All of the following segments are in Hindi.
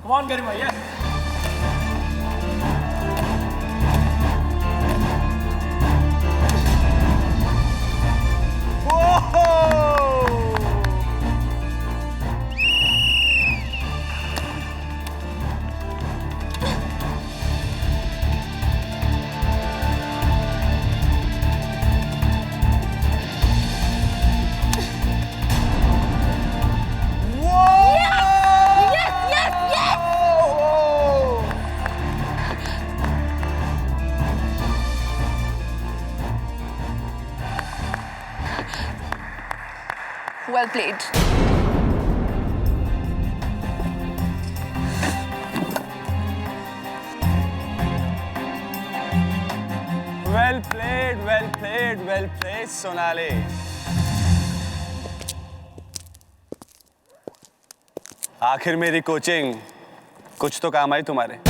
Come on, Garima, yes. Well played. Well played, well played, well played, Sonali. आखिर मेरी कोचिंग कुछ तो काम आई तुम्हारे।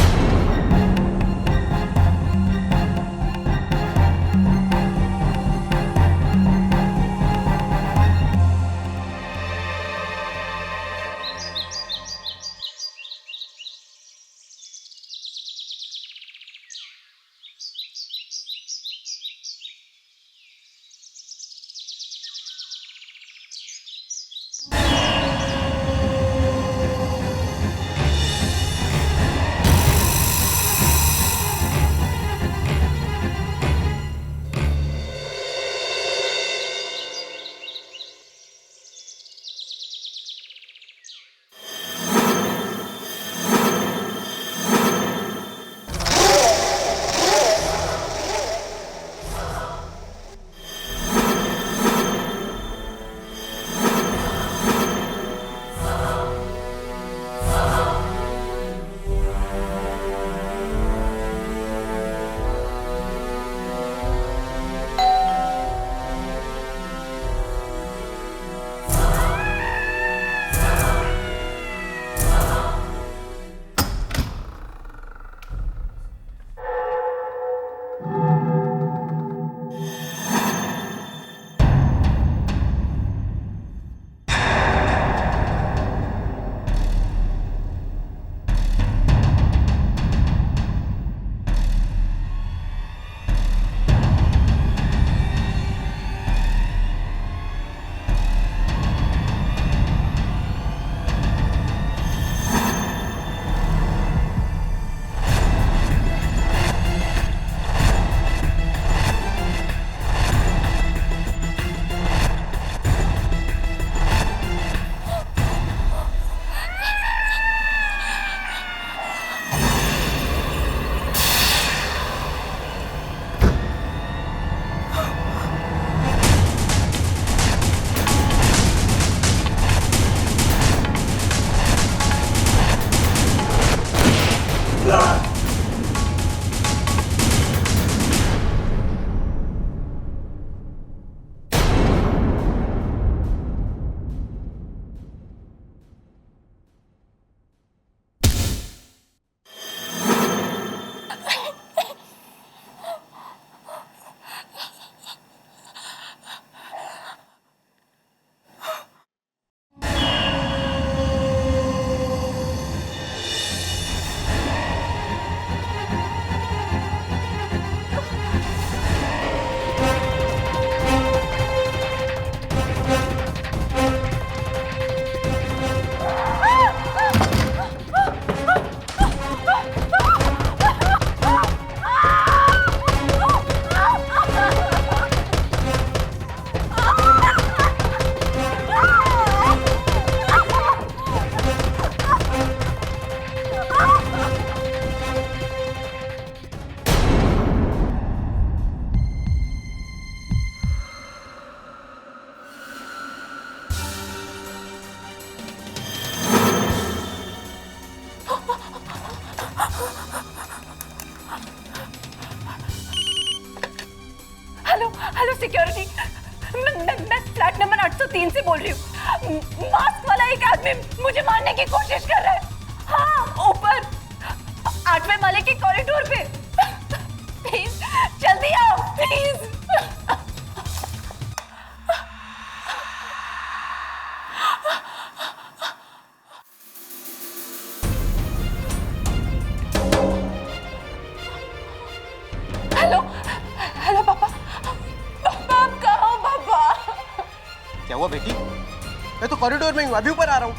हेलो सिक्योरिटी, मैं फ्लैट नंबर 803 से बोल रही हूँ। मास्क वाला एक आदमी मुझे मारने की कोशिश कर रहा है। हाँ, ऊपर 8वें माले के कॉरिडोर पे। प्लीज जल्दी आओ प्लीज। हुआ बेटी? मैं तो कॉरिडोर में हूँ, अभी ऊपर आ रहा हूँ।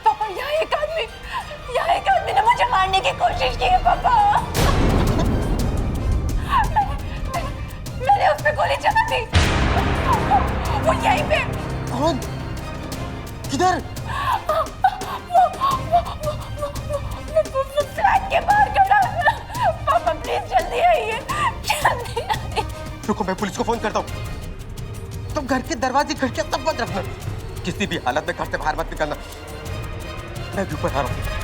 पापा यहाँ एक आदमी ने मुझे मारने की कोशिश की है पापा। मैंने उस पे गोली चला दी। वो यहीं पे। कौन? किधर? वो फ्लैट के बाहर खड़ा है। पापा प्लीज जल्दी आइए, जल्दी आइए। रुको, मैं पुलिस को फोन करता हूँ। तुम घर के दरवाजे खिड़कियां सब बंद रखना, किसी भी हालत में घर से बाहर मत निकलना। मैं भी ऊपर आ रहा हूँ।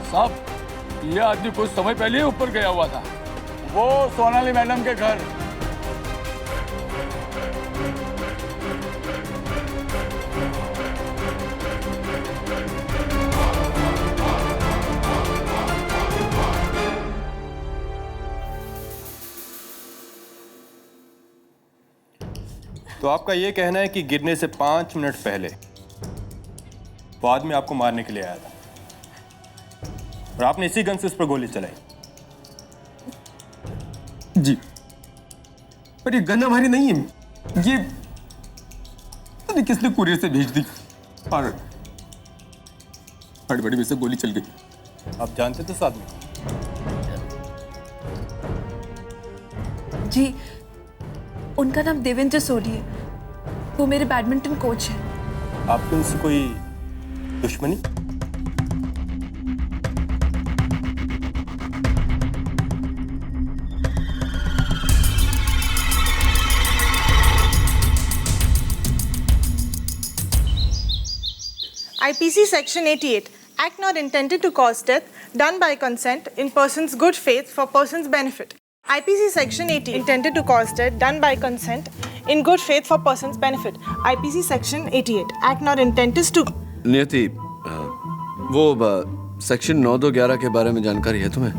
साहब, ये आदमी कुछ समय पहले ही ऊपर गया हुआ था। वो सोनाली मैडम के घर। तो आपका ये कहना है कि गिरने से 5 मिनट पहले वो आदमी आपको मारने के लिए आया था और आपने इसी गन से उस पर गोली चलाई? जी, पर ये गन हमारी नहीं है, ये किसने कुरियर से भेज दी और हड़बड़ी में से गोली चल गई। आप जानते थे इस आदमी को? जी, उनका नाम देवेंद्र सोडी है, वो मेरे बैडमिंटन कोच हैं। आपकी उनसे कोई दुश्मनी? IPC Section 88, act not intended to cause death, done by consent in person's good faith for person's benefit. IPC Section 80, intended to cause death, done by consent in good faith for person's benefit. IPC Section 88, act not intended to... नियति, वो सेक्शन 9211 के बारे में जानकारी है तुम्हें?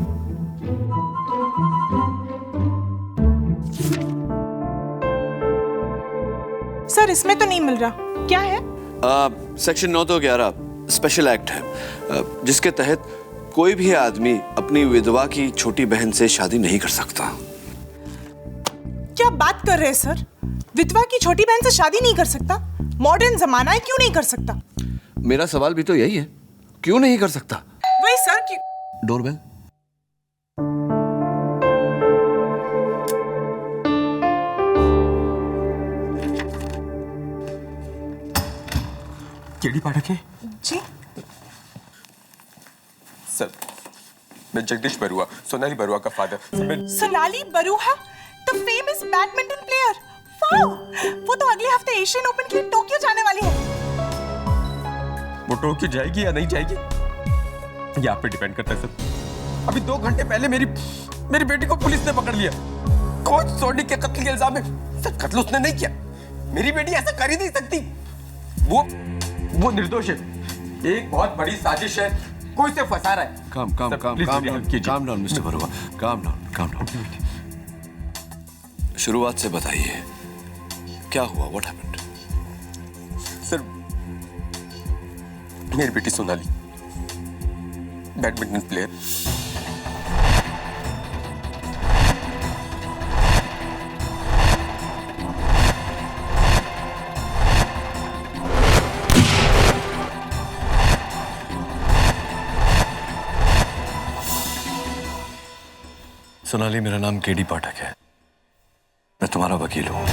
सर, इसमें तो नहीं मिल रहा, क्या है? सेक्शन 9211 स्पेशल एक्ट है, जिसके तहत कोई भी आदमी अपनी विधवा की छोटी बहन से शादी नहीं कर सकता। क्या बात कर रहे हैं सर? विधवा की छोटी बहन से शादी नहीं कर सकता? मॉडर्न जमाना है, क्यों नहीं कर सकता? मेरा सवाल भी तो यही है, क्यों नहीं कर सकता? वही सर, क्यों? डोरबेल। केडी पाठक है? जी, सर, मैं जगदीश बरुआ, सोनाली बरुआ का father. Sonali Barua, the famous badminton player. Wow, वो तो अगले हफ्ते एशियन ओपन के लिए टोक्यो जाने वाली है। वो टोक्यो जाएगी या नहीं जाएगी, ये आप पे डिपेंड करता है सर। अभी 2 घंटे पहले मेरी बेटी को पुलिस ने पकड़ लिया, कोच सोडी के कत्ल के इल्जाम में। सर, कत्ल उसने नहीं किया, मेरी बेटी ऐसा कर ही नहीं सकती। वो निर्दोष है, एक बहुत बड़ी साजिश है, कोई से फंसा रहा है। Calm down mister Barua, calm down. शुरुआत से बताइए, क्या हुआ? What happened? सर, मेरी बेटी सोनाली बैडमिंटन प्लेयर, सोनाली, मेरा नाम केडी पाठक है। मैं तुम्हारा वकील हूं।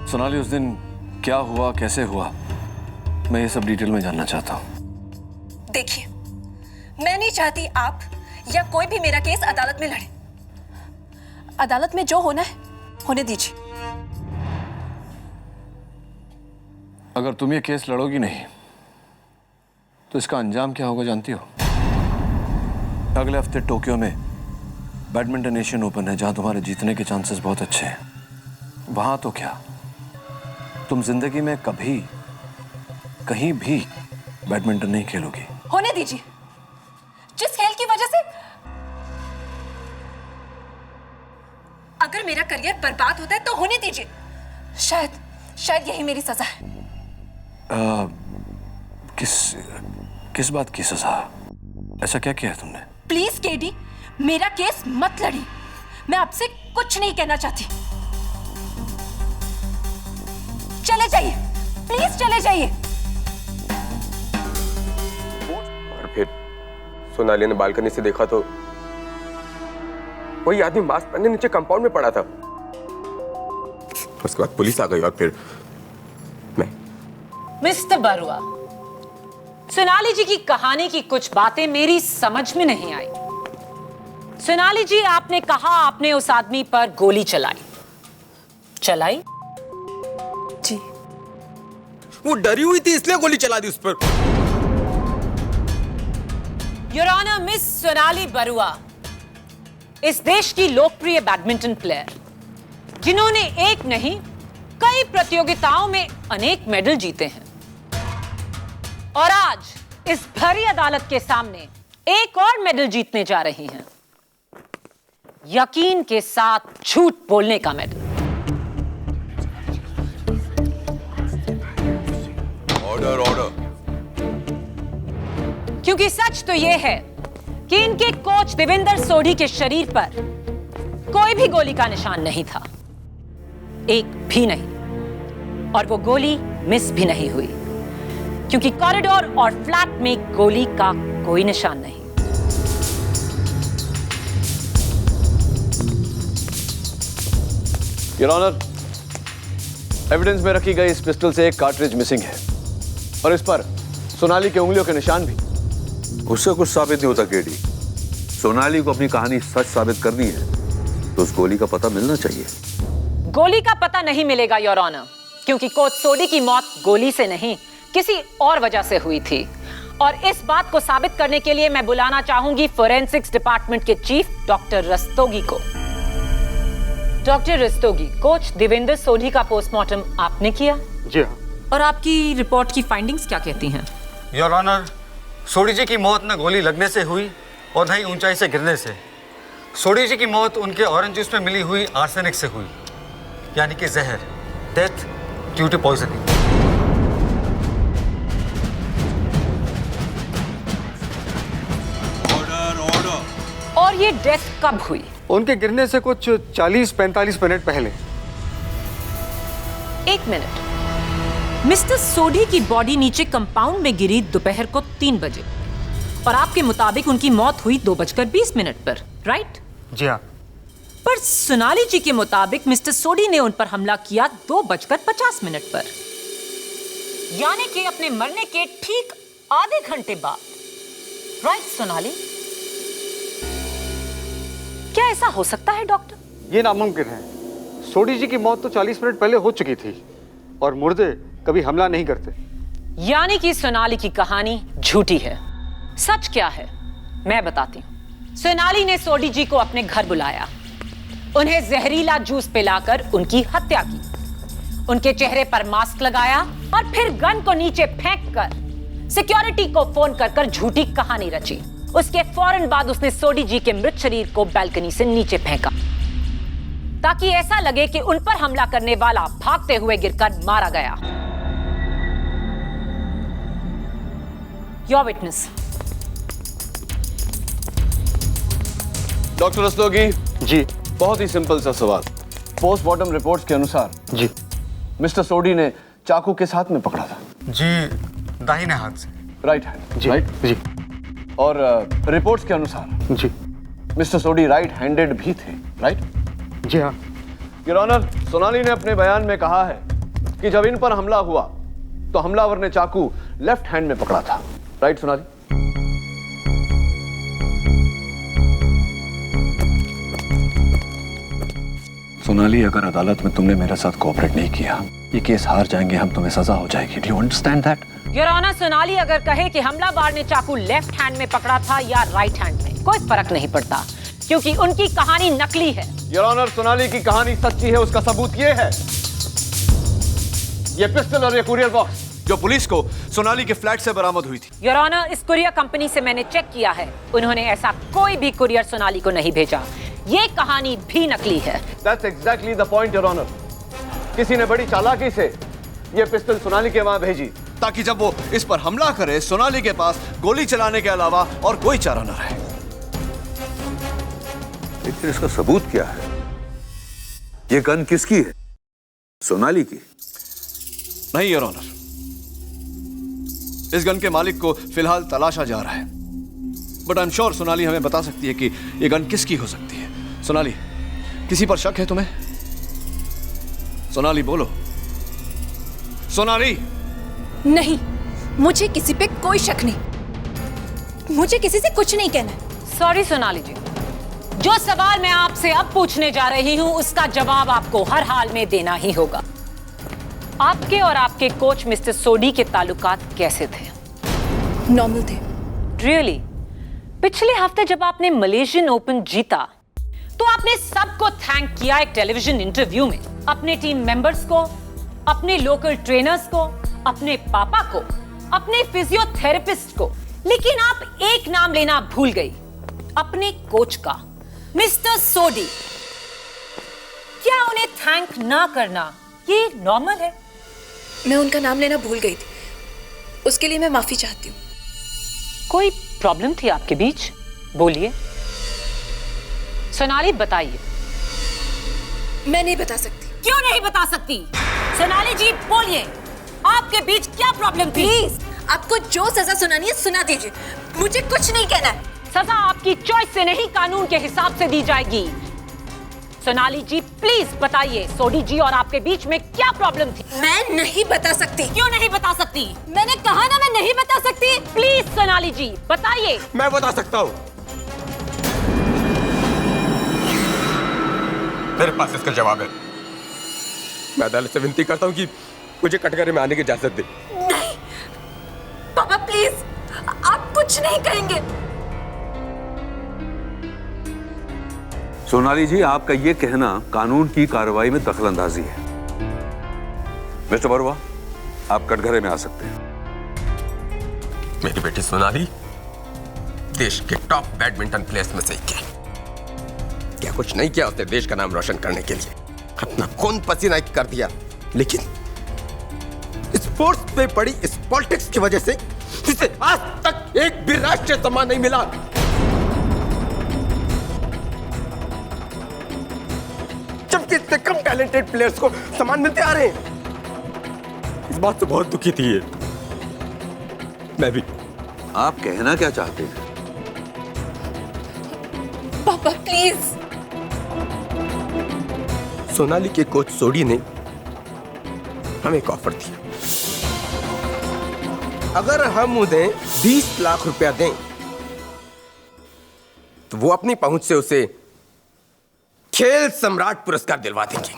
सोनाली, उस दिन क्या हुआ, कैसे हुआ, मैं ये सब डिटेल में जानना चाहता हूं। देखिए, मैं नहीं चाहती आप या कोई भी मेरा केस अदालत में लड़े। अदालत में जो होना है होने दीजिए। अगर तुम ये केस लड़ोगी नहीं तो इसका अंजाम क्या होगा जानती हो? अगले हफ्ते टोक्यो में बैडमिंटन एशियन ओपन है, जहां तुम्हारे जीतने के चांसेस बहुत अच्छे हैं। वहां तो क्या, तुम जिंदगी में कभी कहीं भी बैडमिंटन नहीं खेलोगी। होने दीजिए। जिस खेल की वजह से अगर मेरा करियर बर्बाद होता है तो होने दीजिए। शायद यही मेरी सजा है। किस बात की सजा? ऐसा क्या किया है तुमने? प्लीज केडी, मेरा केस मत लड़ी। मैं आपसे कुछ नहीं कहना चाहती। चले जाइए, प्लीज चले जाइए। और फिर सोनाली ने बालकनी से देखा तो वही आदमी मास्क पहने नीचे कंपाउंड में पड़ा था। उसके बाद पुलिस आ गई और फिर मैं। मिस्टर बरुआ, सोनाली जी की कहानी की कुछ बातें मेरी समझ में नहीं आई। सोनाली जी, आपने कहा आपने उस आदमी पर गोली चलाई। जी। वो डरी हुई थी इसलिए गोली चला दी उस पर। Your honour, miss Sonali Barua इस देश की लोकप्रिय बैडमिंटन प्लेयर, जिन्होंने एक नहीं कई प्रतियोगिताओं में अनेक मेडल जीते हैं, और आज इस भरी अदालत के सामने एक और मेडल जीतने जा रही हैं। यकीन के साथ झूठ बोलने का मेडल। ऑर्डर। क्योंकि सच तो यह है कि इनके कोच देवेंद्र सोढ़ी के शरीर पर कोई भी गोली का निशान नहीं था, एक भी नहीं, और वो गोली मिस भी नहीं हुई, क्योंकि कॉरिडोर और फ्लैट में गोली का कोई निशान नहीं। योर ऑनर, एविडेंस में रखी गई इस पिस्टल से एक कार्ट्रिज मिसिंग है, और इस पर सोनाली के उंगलियों के निशान भी। उससे कुछ साबित नहीं होता केडी। सोनाली को अपनी कहानी सच साबित करनी है तो उस गोली का पता मिलना चाहिए। गोली का पता नहीं मिलेगा योर ऑनर, क्योंकि कोच सोढ़ी की मौत गोली से नहीं किसी और वजह से हुई थी, और इस बात को साबित करने के लिए मैं बुलाना चाहूंगी फोरेंसिक्स डिपार्टमेंट के चीफ डॉक्टर रस्तोगी को। डॉक्टर रस्तोगी, कोच देवेंद्र सोढ़ी का पोस्टमार्टम आपने किया? जी हाँ। और आपकी रिपोर्ट की फाइंडिंग्स क्या कहती हैं? योर ऑनर, सोढ़ी जी की मौत न गोली लगने से हुई और न ही ऊंचाई से गिरने से। सोढ़ी जी की मौत उनके ऑरेंज जूस में मिली हुई आर्सेनिक से हुई, यानी कि जहर, डेथ ड्यू टू पॉइजनिंग। और ये डेथ कब हुई? उनके गिरने से कुछ 40-45 मिनट पहले। एक मिनट, मिस्टर सोढ़ी की बॉडी नीचे कंपाउंड में गिरी दोपहर को 3 बजे, और आपके मुताबिक उनकी मौत हुई 2:20 पर, राइट? जी हाँ। पर सोनाली जी के मुताबिक मिस्टर सोढ़ी ने उन पर हमला किया 2:50 पर, यानी कि अपने मरने के ठीक आधे घंटे बाद, राइट सोनाली? क्या ऐसा हो सकता है डॉक्टर? ये नामुमकिन है। सोढ़ी जी की मौत तो 40 मिनट पहले हो चुकी थी, और मुर्दे कभी हमला नहीं करते। यानी कि सोनाली की कहानी झूठी है। सच क्या है मैं बताती हूँ। सोनाली ने सोढ़ी जी को अपने घर बुलाया, उन्हें जहरीला जूस पिलाकर उनकी हत्या की, उनके चेहरे पर मास्क लगाया और फिर गन को नीचे फेंककर सिक्योरिटी को फोन कर झूठी कहानी रची। उसके फौरन बाद उसने सोडी जी के मृत शरीर को बालकनी से नीचे फेंका ताकि ऐसा लगे कि उन पर हमला करने वाला भागते हुए गिरकर मारा गया। Your witness. डॉक्टर रस्तोगी जी, बहुत ही सिंपल सा सवाल। पोस्टमार्टम रिपोर्ट्स के अनुसार जी मिस्टर सोडी ने चाकू किस हाथ में पकड़ा था? जी दाहिने हाथ से। राइट हैंड जी। राइट जी। और रिपोर्ट्स के अनुसार जी मिस्टर सोडी राइट हैंडेड भी थे, राइट? जी हाँ। योर ऑनर, सोनाली ने अपने बयान में कहा है कि जब इन पर हमला हुआ तो हमलावर ने चाकू लेफ्ट हैंड में पकड़ा था, राइट सोनाली? सोनाली, अगर अदालत में तुमने मेरे साथ कोऑपरेट नहीं किया, ये केस हार जाएंगे हम, तुम्हें सजा हो जाएगी। Do you understand that? Your honour, Sonali अगर कहे कि हमलावर ने चाकू लेफ्ट हैंड में पकड़ा था या राइट हैंड में, कोई फर्क नहीं पड़ता क्योंकि उनकी कहानी नकली है। योर ऑनर, सोनाली की कहानी सच्ची है, उसका सबूत ये है, ये पिस्टल और ये कुरियर बॉक्स जो पुलिस को सोनाली के फ्लैट से बरामद हुई थी। योर ऑनर, इस कुरियर कंपनी से मैंने चेक किया है, उन्होंने ऐसा कोई भी कुरियर सोनाली को नहीं भेजा। ये कहानी भी नकली है। That's exactly the point, Your Honor. किसी ने बड़ी चालाकी से ये पिस्टल सोनाली के वहां भेजी ताकि जब वो इस पर हमला करे, सोनाली के पास गोली चलाने के अलावा और कोई चारा न रहे। लेकिन इसका सबूत क्या है? ये गन किसकी है? सोनाली की? नहीं योर ऑनर, इस गन के मालिक को फिलहाल तलाशा जा रहा है, but I am sure Sonali हमें बता सकती है कि ये गन किसकी हो सकती है। सोनाली, किसी पर शक है तुम्हें? सोनाली बोलो। सोनाली। नहीं, मुझे किसी पे कोई शक नहीं। मुझे किसी से कुछ नहीं कहना है। सॉरी सोनाली जी, जो सवाल मैं आपसे अब पूछने जा रही हूं उसका जवाब आपको हर हाल में देना ही होगा। आपके और आपके कोच मिस्टर सोडी के ताल्लुकात कैसे थे? नॉर्मल थे। रियली? पिछले हफ्ते जब आपने मलेशियन ओपन जीता तो आपने सबको थैंक किया एक टेलीविजन इंटरव्यू में, अपने टीम मेंबर्स को, अपने लोकल ट्रेनर्स को, अपने पापा को, अपने फिजियोथेरेपिस्ट को, लेकिन आप एक नाम लेना भूल गई, अपने कोच का, मिस्टर सोडी। क्या उन्हें थैंक ना करना ये नॉर्मल है? मैं उनका नाम लेना भूल गई थी, उसके लिए मैं माफी चाहती हूँ। कोई प्रॉब्लम थी आपके बीच? बोलिए। सोनाली बताइए। मैं नहीं बता सकती। क्यों नहीं बता सकती? सोनाली जी बोलिए, आपके बीच क्या प्रॉब्लम थी? प्लीज, आपको जो सजा सुनानी है सुना दीजिए, मुझे कुछ नहीं कहना है। सजा आपकी चॉइस से नहीं, कानून के हिसाब से दी जाएगी। सोनाली जी प्लीज बताइए, सोडी जी और आपके बीच में क्या प्रॉब्लम थी? मैं नहीं बता सकती। क्यों नहीं बता सकती? मैंने कहा ना मैं नहीं बता सकती। प्लीज सोनाली जी बताइए। मैं बता सकता हूँ, मेरे पास इसका जवाब है। मैं अदालत से विनती करता हूँ कि मुझे कटघरे में आने की इजाजत दे। नहीं पापा प्लीज, आप कुछ नहीं कहेंगे। सोनाली जी, आपका ये कहना कानून की कार्रवाई में दखलंदाजी है। मिस्टर बरुआ, आप कटघरे में आ सकते हैं। मेरी बेटी सोनाली देश के टॉप बैडमिंटन प्लेयर्स में से एक है। क्या कुछ नहीं किया उसने देश का नाम रोशन करने के लिए, अपना खून पसीना एक कर दिया, लेकिन स्पोर्ट्स पे पड़ी इस पॉलिटिक्स की वजह से इसे आज तक एक भी राष्ट्रीय सम्मान नहीं मिला। जबकि इतने कम टैलेंटेड प्लेयर्स को सम्मान मिलते आ रहे हैं। इस बात से बहुत दुखी थी ये। मैं भी। आप कहना क्या चाहते हैं? पापा प्लीज। सोनाली के कोच सोडी ने हमें एक ऑफर दिया, अगर हम उन्हें 20 लाख रुपया दें तो वो अपनी पहुंच से उसे खेल सम्राट पुरस्कार दिलवा देंगे।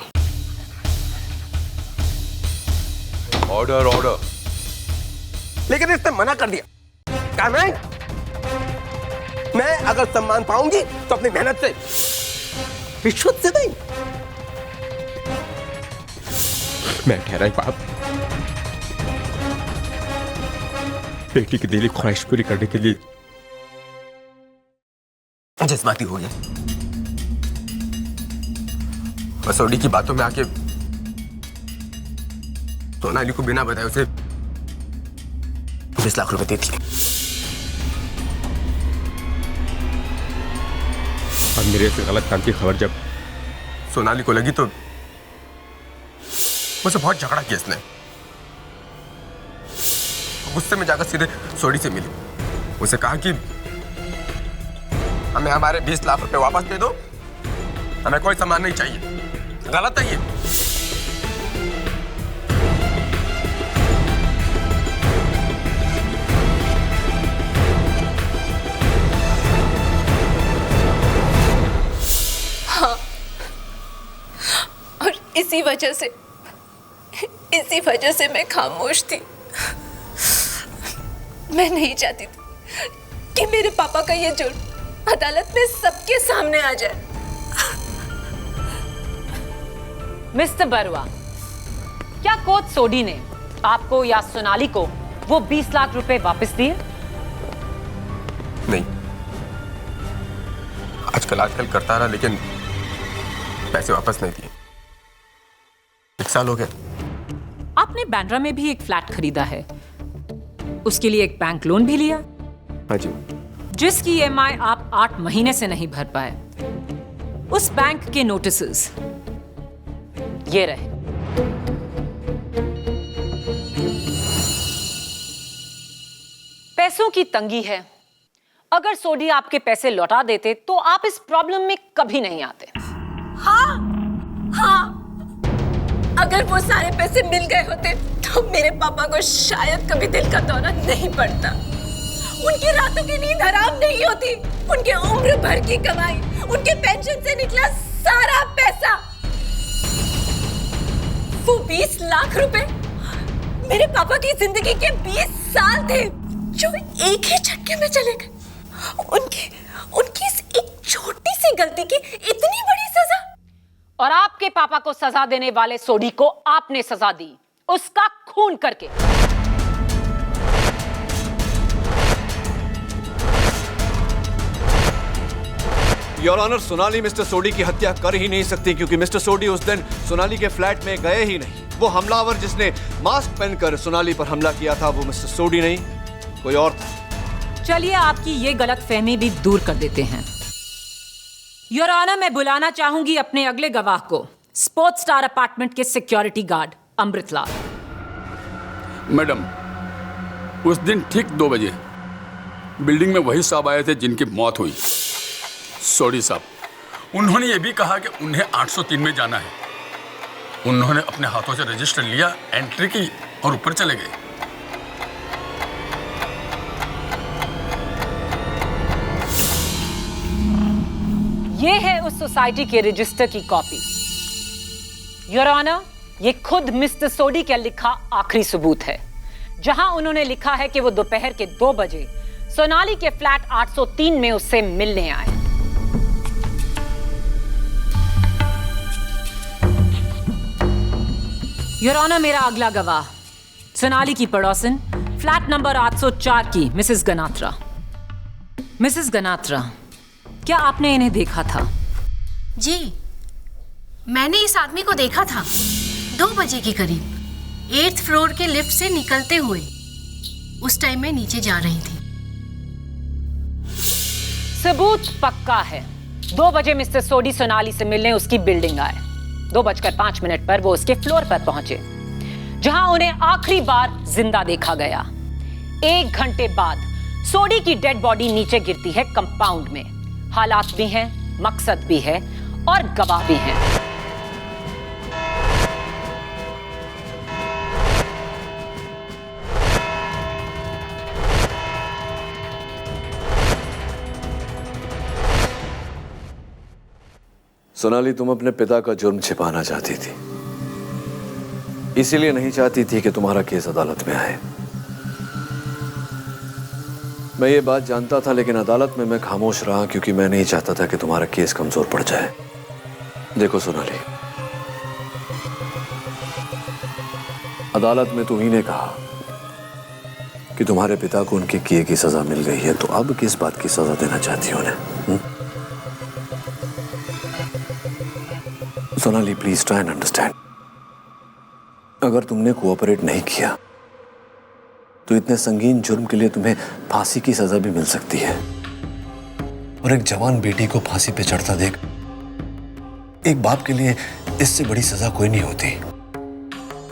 Order order. लेकिन इसने मना कर दिया। कहा मैं अगर सम्मान पाऊंगी तो अपनी मेहनत से, रिश्वत से नहीं। मैं ठहरा ही बाप, बेटी की दिली ख्वाहिश पूरी करने के लिए जज्बाती हो गया। मसौड़ी की बातों में आके सोनाली को बिना बताए उसे 20 लाख रुपए दे दिए। और मेरे से गलत काम की खबर जब सोनाली को लगी तो मुझसे बहुत झगड़ा किया इसने। गुस्से में जाकर सीधे सोडी से मिली, उसे कहा कि हमें हमारे 20 लाख रुपए वापस दे दो, हमें कोई सामान नहीं चाहिए। गलत है ये। हाँ, और इसी वजह से मैं खामोश थी। मैं नहीं चाहती थी कि मेरे पापा का ये जुर्म अदालत में सबके सामने आ जाए। मिस्टर बरुआ, क्या कोच सोडी ने आपको या सोनाली को वो 20 लाख रुपए वापस दिए? नहीं, आजकल करता रहा लेकिन पैसे वापस नहीं दिए। 1 साल हो गया। आपने बांद्रा में भी एक फ्लैट खरीदा है, उसके लिए एक बैंक लोन भी लिया? हाँ जी। जिसकी EMI आप 8 महीने से नहीं भर पाए। उस बैंक के नोटिसेस ये रहे। पैसों की तंगी है। अगर सोडी आपके पैसे लौटा देते तो आप इस प्रॉब्लम में कभी नहीं आते। हाँ, अगर वो सारे पैसे मिल गए होते तो मेरे पापा को शायद कभी दिल का दौरा नहीं पड़ता। उनकी रातों की नींद हराम नहीं होती। उनके उम्र भर की कमाई, उनके पेंशन से निकला सारा पैसा, वो 20 लाख रुपए मेरे पापा की जिंदगी के 20 साल थे जो एक ही झटके में चले गए। उनकी इस एक छोटी सी गलती की इतनी बड़ी सजा। और आपके पापा को सजा देने वाले सोडी को आपने सजा दी, उसका खून करके। योर ऑनर, सोनाली मिस्टर सोडी की हत्या कर ही नहीं सकती क्योंकि मिस्टर सोडी उस दिन सोनाली के फ्लैट में गए ही नहीं। वो हमलावर जिसने मास्क पहनकर सोनाली पर हमला किया था वो मिस्टर सोडी नहीं, कोई और था। चलिए आपकी ये गलतफहमी भी दूर कर देते हैं। योर ऑनर, मैं बुलाना चाहूंगी अपने अगले गवाह को, स्पोर्ट्स स्टार अपार्टमेंट के सिक्योरिटी गार्ड अमृतलाल। मैडम, उस दिन ठीक 2 बजे बिल्डिंग में वही साहब आए थे जिनकी मौत हुई, सोडी साहब। उन्होंने ये भी कहा कि उन्हें 803 में जाना है। उन्होंने अपने हाथों से रजिस्टर लिया, एंट्री की और ऊपर चले गए। ये है उस सोसाइटी के रजिस्टर की कॉपी। योर ऑनर, ये खुद मिस्टर सोडी का लिखा आखिरी सबूत है, जहां उन्होंने लिखा है कि वो दोपहर के 2 बजे सोनाली के फ्लैट 803 में उससे मिलने आए। योर ऑनर, मेरा अगला गवाह सोनाली की पड़ोसन, फ्लैट नंबर 804 की मिसेस गनात्रा। मिसेस गनात्रा, क्या आपने इन्हें देखा था? जी, मैंने इस आदमी को देखा था 2 बजे के करीब 8th फ्लोर के लिफ्ट से निकलते हुए। उस टाइम मैं नीचे जा रही थी। सबूत पक्का है। 2 बजे मिस्टर सोडी सोनाली से मिलने उसकी बिल्डिंग आए। 2:05 पर वो उसके फ्लोर पर पहुंचे, जहां उन्हें आखिरी बार जिंदा देखा गया। 1 घंटे बाद सोडी की डेड बॉडी नीचे गिरती है कंपाउंड में। हालात भी हैं, मकसद भी है और गवाह भी हैं। सोनाली, तुम अपने पिता का जुर्म छिपाना चाहती थी, इसीलिए नहीं चाहती थी कि तुम्हारा केस अदालत में आए। मैं ये बात जानता था, लेकिन अदालत में मैं खामोश रहा क्योंकि मैं नहीं चाहता था कि तुम्हारा केस कमजोर पड़ जाए। देखो सोनाली, अदालत में तुम्ही ने कहा कि तुम्हारे पिता को उनके किए की सजा मिल गई है, तो अब किस बात की सजा देना चाहती हो उन्हें? Sonali, please try and understand. अगर तुमने कोऑपरेट नहीं किया तो इतने संगीन जुर्म के लिए तुम्हें फांसी की सजा भी मिल सकती है। और एक जवान बेटी को फांसी पे चढ़ता देख एक बाप के लिए इससे बड़ी सजा कोई नहीं होती।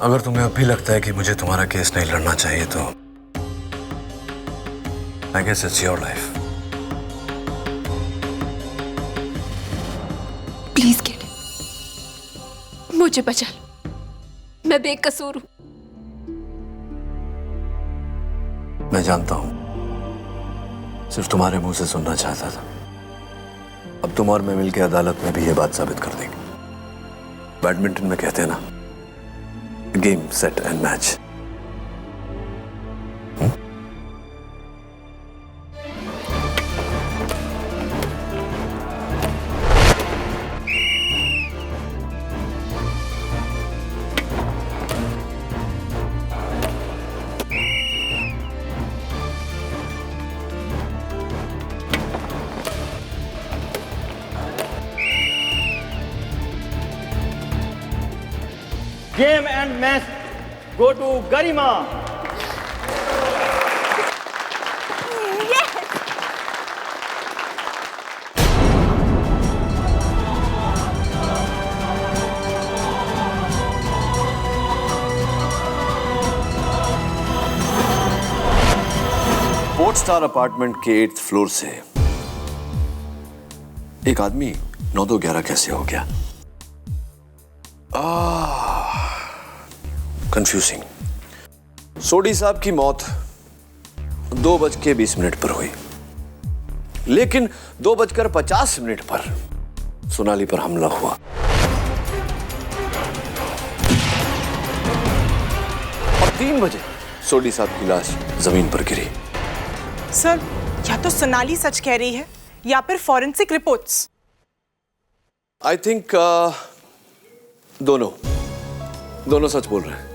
अगर तुम्हें अब भी लगता है कि मुझे तुम्हारा केस नहीं लड़ना चाहिए तो I guess it's your life. Please kid, मुझे बचा लो, मैं बेकसूर हूं। मैं जानता हूं, सिर्फ तुम्हारे मुंह से सुनना चाहता था। अब तुम और मैं मिलकर अदालत में भी ये बात साबित कर देंगे। बैडमिंटन में कहते हैं ना, game set and match. Game and match go to Garima. Port star apartment के 8th फ्लोर से एक आदमी 9-2-11 कैसे हो गया? कंफ्यूजिंग। सोडी साहब की मौत 2:20 पर हुई, लेकिन 2:50 पर सोनाली पर हमला हुआ। और 3 बजे सोडी साहब की लाश जमीन पर गिरी। सर, या तो सोनाली सच कह रही है या फिर फॉरेंसिक रिपोर्ट्स। आई थिंक दोनों सच बोल रहे हैं।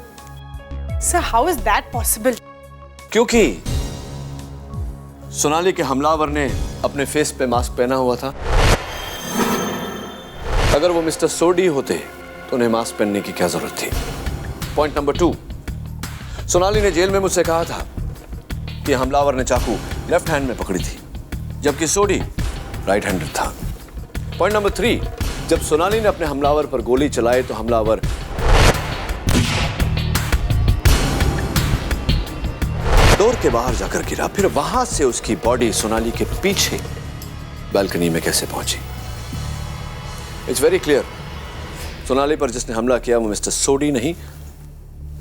Sir, how is that possible? क्योंकि सोनाली के हमलावर ने अपने फेस पे मास्क पहना हुआ था। अगर वो मिस्टर सोडी होते तो उन्हें मास्क पहनने की क्या जरूरत थी? पॉइंट नंबर 2, सोनाली ने जेल में मुझसे कहा था कि हमलावर ने चाकू लेफ्ट हैंड में पकड़ी थी, जबकि सोडी राइट हैंडेड था। पॉइंट नंबर 3, जब सोनाली ने अपने हमलावर पर गोली चलाई तो हमलावर डोर के बाहर जाकर गिरा, फिर वहां से उसकी बॉडी सोनाली के पीछे बालकनी में कैसे पहुंची? इट्स वेरी क्लियर, सोनाली पर जिसने हमला किया वो मिस्टर सोडी नहीं,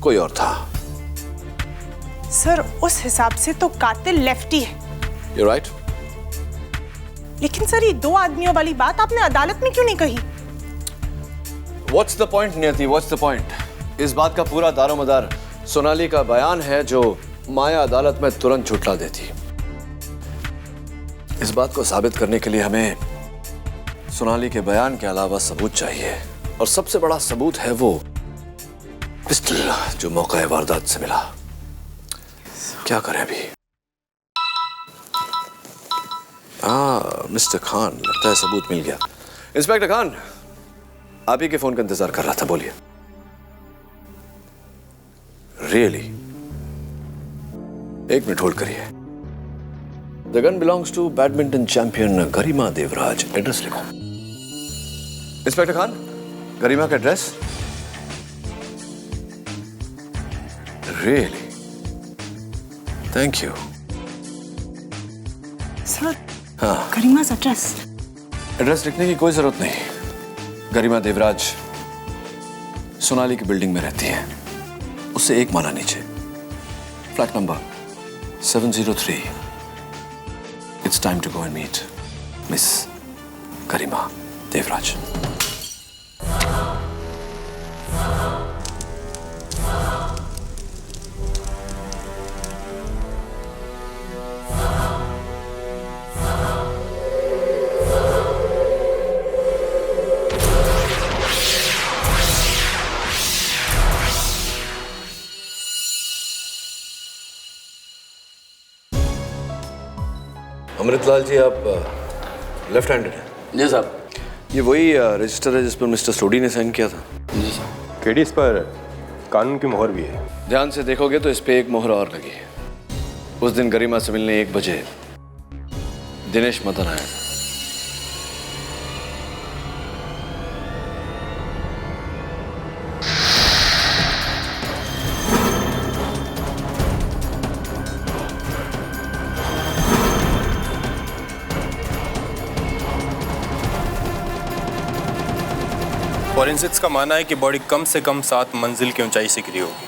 कोई और था। सर, उस हिसाब से तो कातिल लेफ्टी है। You're right. लेकिन सर, ये 2 आदमियों वाली बात आपने अदालत में क्यों नहीं कही? What's the point, नियति? What's the point? इस बात का पूरा दारोमदार सोनाली का बयान है, जो माया अदालत में तुरंत झुठला देती। इस बात को साबित करने के लिए हमें सोनाली के बयान के अलावा सबूत चाहिए, और सबसे बड़ा सबूत है वो पिस्टल जो मौका वारदात से मिला। क्या करें अभी? मिस्टर खान, लगता है सबूत मिल गया। इंस्पेक्टर खान, आप ही के फोन का इंतजार कर रहा था, बोलिए। रियली? 1 मिनट होल्ड करिए। The gun belongs to badminton champion Garima Devraj. Address लिखो। इंस्पेक्टर खान, गरिमा का address? Really? Thank you. Sir, हाँ, गरिमा's एड्रेस। एड्रेस लिखने की कोई जरूरत नहीं। गरिमा देवराज सोनाली की बिल्डिंग में रहती है, उससे 1 माला नीचे, flat number 703। It's time to go and meet miss Garima Devraj. Amritlal ji, आप लेफ्ट हैंडेड हैं? जी साहब। ये वही रजिस्टर है जिस पर मिस्टर सोडी ने साइन किया था? जी साहब। केडी, इस पर कानून की मोहर भी है। ध्यान से देखोगे तो इस पे एक मोहर और लगी है। उस दिन गरिमा से मिलने 1 बजे दिनेश मदन आया था। फॉरेंसिक्स का मानना है कि बॉडी कम से कम 7 मंजिल की ऊंचाई से गिरी होगी।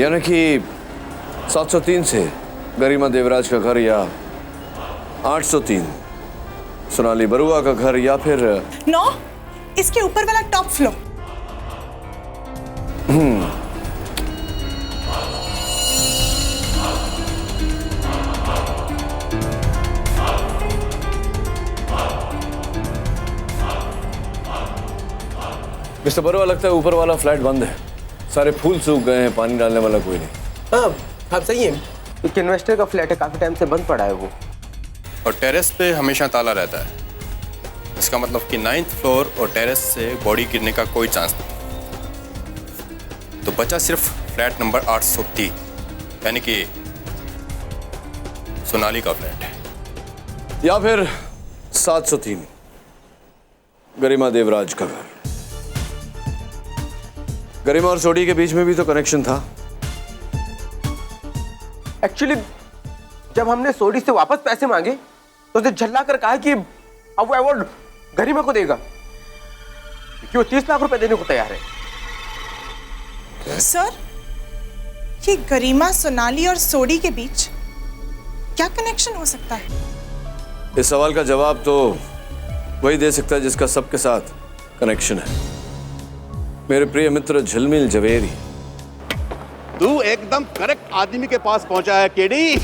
यानी कि 703 से गरिमा देवराज का घर, या 803 सोनाली बरुआ का घर, या फिर 9 इसके ऊपर वाला टॉप फ्लोर। मिस्टर बरुआ, लगता है ऊपर वाला फ्लैट बंद है। सारे फूल सूख गए हैं, पानी डालने वाला कोई नहीं। हाँ, आप सही है। एक इन्वेस्टर का फ्लैट है, काफी टाइम से बंद पड़ा है वो। और टेरेस पे हमेशा ताला रहता है। इसका मतलब कि 9th फ्लोर और टेरेस से बॉडी गिरने का कोई चांस नहीं। तो बचा सिर्फ फ्लैट नंबर 803, यानी कि सोनाली का फ्लैट है, या फिर 703 गरिमा देवराज का घर। गरिमा और सोडी के बीच में भी तो कनेक्शन था। एक्चुअली जब हमने सोडी से वापस पैसे मांगे तो उसे झल्ला कर कहा कि अब वो अवार्ड गरिमा को देगा, क्योंकि वो 30 लाख रुपए देने को तैयार है। सर, ये गरिमा, सोनाली और सोडी के बीच क्या कनेक्शन हो सकता है? इस सवाल का जवाब तो वही दे सकता है जिसका सबके साथ कनेक्शन है। मेरे प्रिय मित्र झिलमिल जवेरी। तू एकदम करेक्ट आदमी के पास पहुंचा है केडी,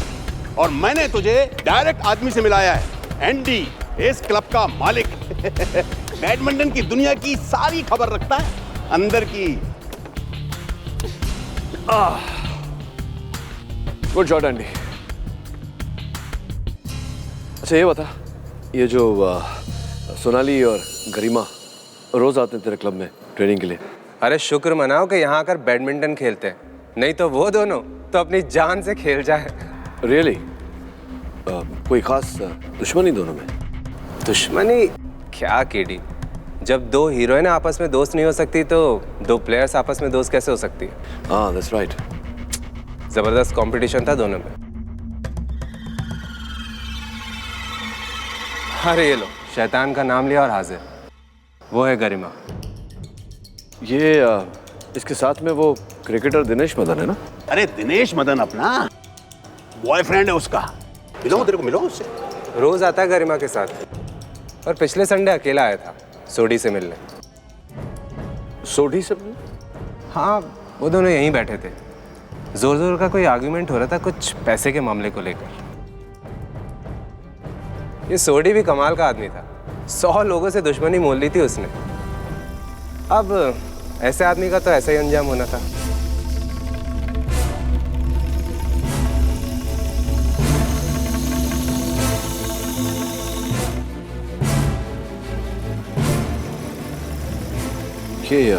और मैंने तुझे डायरेक्ट आदमी से मिलाया है। एंडी, इस क्लब का मालिक। बैडमिंटन की दुनिया की सारी खबर रखता है, अंदर की। Good shot Andy. अच्छा ये बता, ये जो सोनाली और गरिमा रोज आते हैं तेरे क्लब में ट्रेनिंग के लिए? अरे शुक्र मनाओ कि यहाँ आकर बैडमिंटन खेलते हैं, नहीं तो वो दोनों तो अपनी जान से खेल जाए। रियली? कोई खास दुश्मनी दोनों में? दुश्मनी क्या केडी, जब 2 हीरोइन आपस में दोस्त नहीं हो सकती तो 2 प्लेयर्स आपस में दोस्त कैसे हो सकती है? हाँ, दैट्स राइट। जबरदस्त कंपटीशन था दोनों में। अरे ये लो, शैतान का नाम लिया और हाजिर, वो है गरिमा। ये इसके साथ में वो क्रिकेटर दिनेश मदन है ना? अरे दिनेश मदन अपना बॉयफ्रेंड है उसका। मिलो, तेरे को मिलो उससे। रोज आता है गरिमा के साथ, और पिछले संडे अकेला आया था सोडी से मिलने। सोडी से? हाँ, वो दोनों यहीं बैठे थे। जोर जोर का कोई आर्ग्यूमेंट हो रहा था कुछ पैसे के मामले को लेकर। ये सोडी भी कमाल का आदमी था, 100 लोगों से दुश्मनी मोल ली थी उसने। अब ऐसे आदमी का तो ऐसा ही अंजाम होना था। ये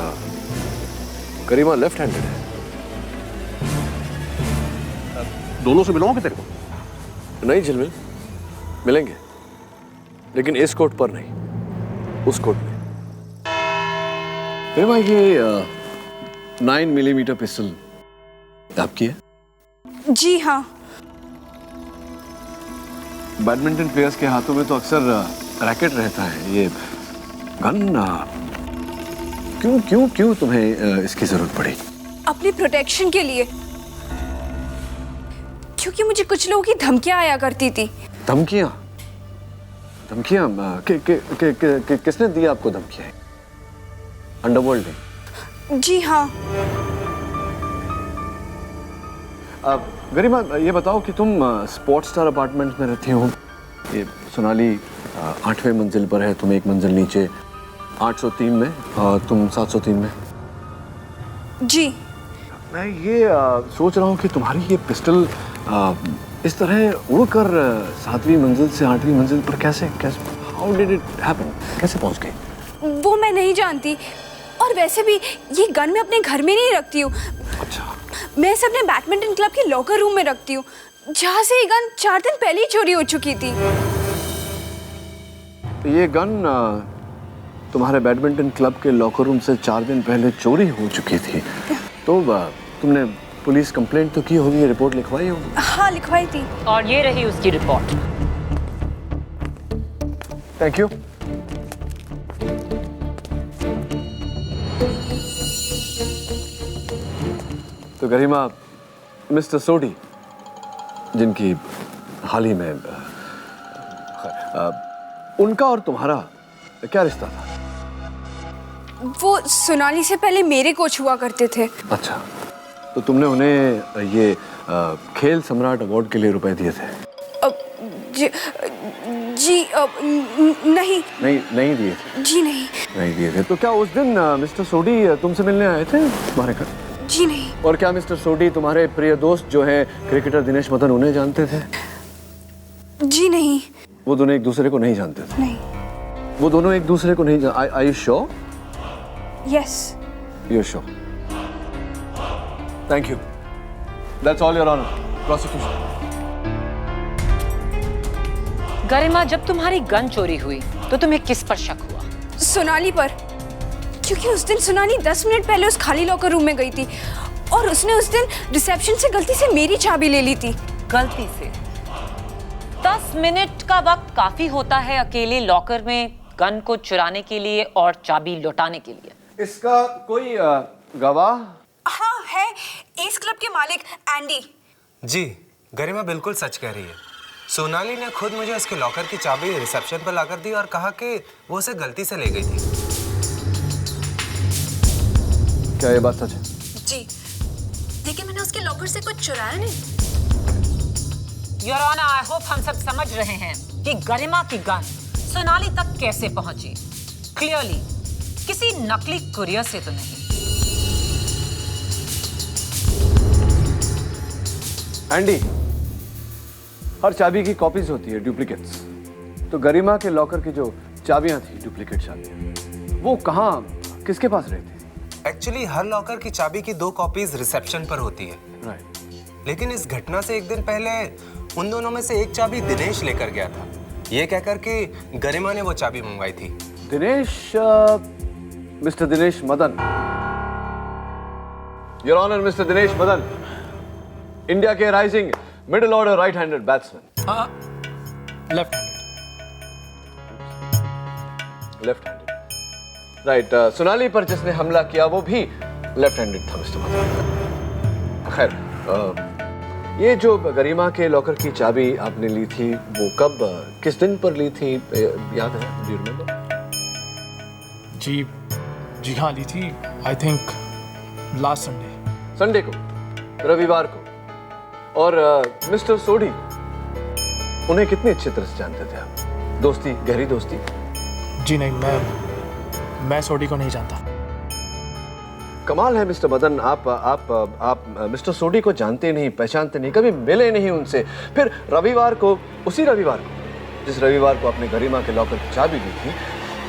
गरिमा लेफ्ट हैंडेड है। दोनों से मिलाओगे तेरे को? नहीं झिलमिल, मिलेंगे, लेकिन इस कोर्ट पर नहीं, उस कोर्ट में। गरिमा, ये 9 मिलीमीटर पिस्टल आपकी है? जी हाँ। बैडमिंटन प्लेयर्स के हाथों में तो अक्सर रैकेट रहता है। ये गन क्यों तुम्हें इसकी जरूरत पड़ी? अपनी प्रोटेक्शन के लिए, क्योंकि मुझे कुछ लोगों की धमकियां आया करती थी। धमकियां? किसने दी आपको धमकियां? अंडरवर्ल्ड ने? जी हाँ। अब गरिमा, ये बताओ कि तुम स्पोर्ट्स स्टार अपार्टमेंट में रहती हो। ये सोनाली 8वें मंजिल पर है, तुम 1 मंजिल नीचे 803 में, तुम 703 में। जी। मैं ये सोच रहा हूँ कि तुम्हारी ये पिस्टल इस तरह उड़कर 7वीं मंजिल से 8वीं मंजिल पर कैसे हाउ डिड इट हैपन, कैसे पहुँच गई? वो मैं नहीं जानती, और वैसे भी ये गन मैं अपने घर में नहीं रखती हूँ। अच्छा। मैं इसे अपने बैडमिंटन क्लब के लॉकर रूम में रखती हूँ, जहाँ से ये गन 4 दिन पहले ही चोरी हो चुकी थी। ये गन तुम्हारे बैडमिंटन क्लब के लॉकर रूम से 4 दिन पहले चोरी हो चुकी थी, तो तुमने पुलिस कंप्लेंट तो की होगी, रिपोर्ट लिखवाई होगी? हाँ, लिखवाई थी। और ये रही उसकी रिपोर्ट। Thank you. तो गरिमा, मिस्टर सोडी जिनकी हाल ही में उनका और तुम्हारा क्या रिश्ता था? वो सोनाली से पहले मेरे कोच हुआ करते थे। अच्छा, तो तुमने उन्हें ये खेल सम्राट अवार्ड के लिए रुपए दिए थे? नहीं दिए थे। जी नहीं दिए थे। तो क्या उस दिन मिस्टर सोडी तुमसे मिलने आए थे तुम्हारे घर? जी नहीं। और क्या मिस्टर सोडी तुम्हारे प्रिय दोस्त जो हैं क्रिकेटर दिनेश मदन उन्हें जानते थे? जी नहीं। वो दोनों एक दूसरे को नहीं जानते थे? नहीं। वो दोनों एक दूसरे को नहीं जानते? Are you sure? Yes. You're sure. Thank you. That's all, Your Honor. Prosecution. गरिमा, जब तुम्हारी गन चोरी हुई तो तुम्हें किस पर शक हुआ? सोनाली पर, क्योंकि उस दिन सोनाली 10 मिनट पहले उस खाली लॉकर रूम में गई थी और उसने उस दिन रिसेप्शन से गलती से मेरी चाबी ले ली थी। गलती से? 10 मिनट का वक्त काफी होता है अकेले लॉकर में गन को चुराने के लिए और चाबी लौटाने के लिए। इसका कोई गवाह? हाँ है, एस क्लब के मालिक एंडी। जी, गरिमा बिल्कुल सच कह रही है। सोनाली ने खुद मुझे उसके लॉकर की चाबी रिसेप्शन पर लाकर दी और कहा कि वो उसे गलती से ले गई थी। क्या ये बात सच है? जी, लेकिन मैंने उसके लॉकर से कुछ चुराया नहीं। योर ऑनर, आई होप हम सब समझ रहे हैं कि गरिमा की गन सोनाली तक कैसे पहुंची। क्लियरली किसी नकली कुरियर से तो नहीं। एंडी, हर चाबी की कॉपीज होती है, डुप्लीकेट्स। तो गरिमा के लॉकर की जो चाबियां थी, डुप्लीकेट चाबियां, वो कहाँ, किसके पास रहती थी? एक्चुअली हर लॉकर की चाबी की 2 कॉपीज रिसेप्शन पर होती है। राइट। लेकिन इस घटना से एक दिन पहले उन दोनों में से एक चाबी दिनेश लेकर गया था, ये कहकर कि गरिमा ने वो चाबी मंगवाई थी। Dinesh, mister Dinesh Madan. Your honour, mister Dinesh Madan, India के rising middle order right handed batsman. Left handed. Right. Sonali पर जिसने हमला किया वो भी लेफ्ट हैंडेड था मिस्टर मदन। खैर, ये जो गरिमा के लॉकर की चाबी आपने ली थी वो कब, किस दिन पर ली थी, याद है? Do you remember? जी हाँ, ली थी। आई थिंक लास्ट संडे को, रविवार को। और मिस्टर सोडी, उन्हें कितनी अच्छी तरह से जानते थे आप? दोस्ती, गहरी दोस्ती? जी नहीं, मैं सोडी को नहीं जानता। कमाल है मिस्टर मदन, आप मिस्टर सोडी को जानते नहीं, पहचानते नहीं, कभी मिले नहीं उनसे। फिर रविवार को, उसी रविवार को जिस रविवार को आपने गरिमा के लॉकर की चाबी दी थी,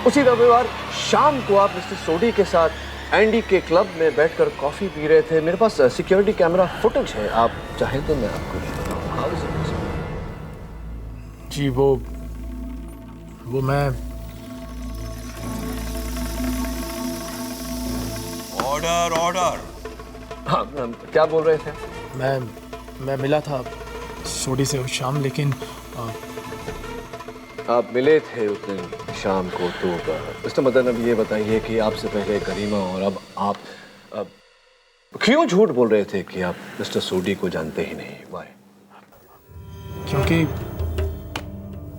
उसी रविवार शाम को आप मिस्टर सोडी के साथ एंडी के क्लब में बैठकर कॉफी पी रहे थे। मेरे पास सिक्योरिटी कैमरा फुटेज है, आप चाहें तो मैं आपको दे देता हूं। How is it? जी वो मैं ऑर्डर। हाँ, क्या बोल रहे थे? मैं मिला था सोडी से उस शाम, लेकिन आप मिले थे उस दिन शाम को। तो मिस्टर मदन, अब ये बताइए कि आपसे पहले गरिमा और अब आप क्यों झूठ बोल रहे थे कि आप मिस्टर सोडी को जानते ही नहीं? वाई? क्योंकि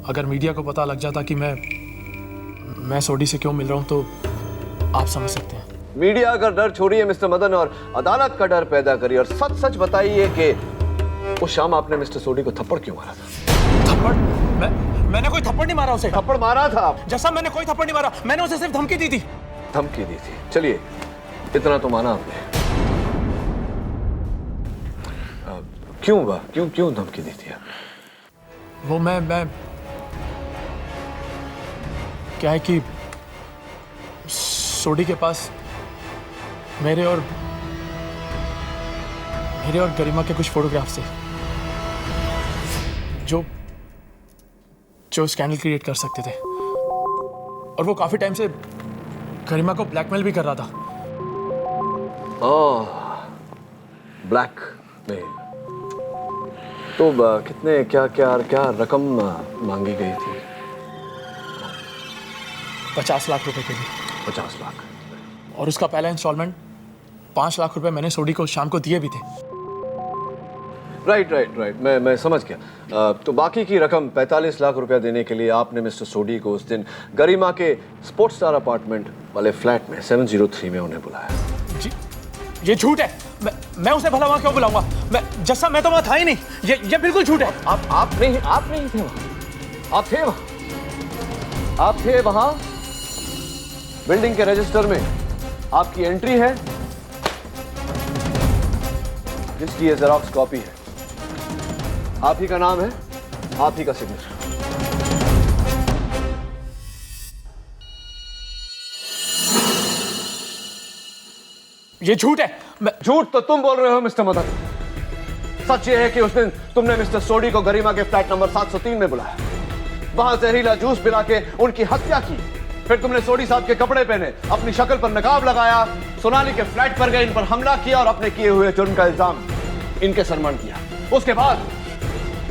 अगर मीडिया को पता लग जाता कि मैं सोडी से क्यों मिल रहा हूं तो आप समझ सकते हैं। मीडिया का डर छोड़िए मिस्टर मदन और अदालत का डर पैदा करिए और सच सच बताइए कि उस शाम आपने मिस्टर सोडी को थप्पड़ क्यों मारा था? थप्पड़? मैंने कोई थप्पड़ नहीं मारा उसे। थप्पड़ मारा था आप? जैसा मैंने कोई थप्पड़ नहीं मारा, मैंने उसे सिर्फ धमकी दी थी। धमकी दी थी? चलिए, इतना तो माना आपने। क्यों बा क्यों धमकी दी थी? वो मैं क्या है कि सोडी के पास मेरे और गरिमा के कुछ फोटोग्राफ्स थे जो स्कैंडल क्रिएट कर सकते थे, और वो काफी टाइम से गरिमा को ब्लैकमेल भी कर रहा था। ब्लैकमेल। तो कितने क्या रकम मांगी गई थी? 50 लाख रुपए के लिए। 50 लाख। और उसका पहला इंस्टॉलमेंट 5 लाख रुपए मैंने सोडी को शाम को दिए भी थे। राइट मैं समझ गया। तो बाकी की रकम 45 लाख रुपया देने के लिए आपने मिस्टर सोडी को उस दिन गरिमा के स्पोर्ट्स स्टार अपार्टमेंट वाले फ्लैट में 703 में उन्हें बुलाया। जी ये झूठ है। मैं उसे भला वहां क्यों बुलाऊंगा? मैं तो वहां था ही नहीं। ये बिल्कुल झूठ है। आप नहीं थे वहां। आप थे वहां। बिल्डिंग के रजिस्टर में आपकी एंट्री है जिसकी ये जेरॉक्स कॉपी है। आप ही का नाम है, आप ही का सिग्नेचर। ये झूठ है। झूठ तो तुम बोल रहे हो मिस्टर मदन। सच ये है कि उस दिन तुमने मिस्टर सोडी को गरिमा के फ्लैट नंबर 703 में बुलाया, वहां जहरीला जूस पिला के उनकी हत्या की। फिर तुमने सोडी साहब के कपड़े पहने, अपनी शक्ल पर नकाब लगाया, सोनाली के फ्लैट पर गए, इन पर हमला किया और अपने किए हुए जुर्म का इल्जाम इनके सरमन किया। उसके बाद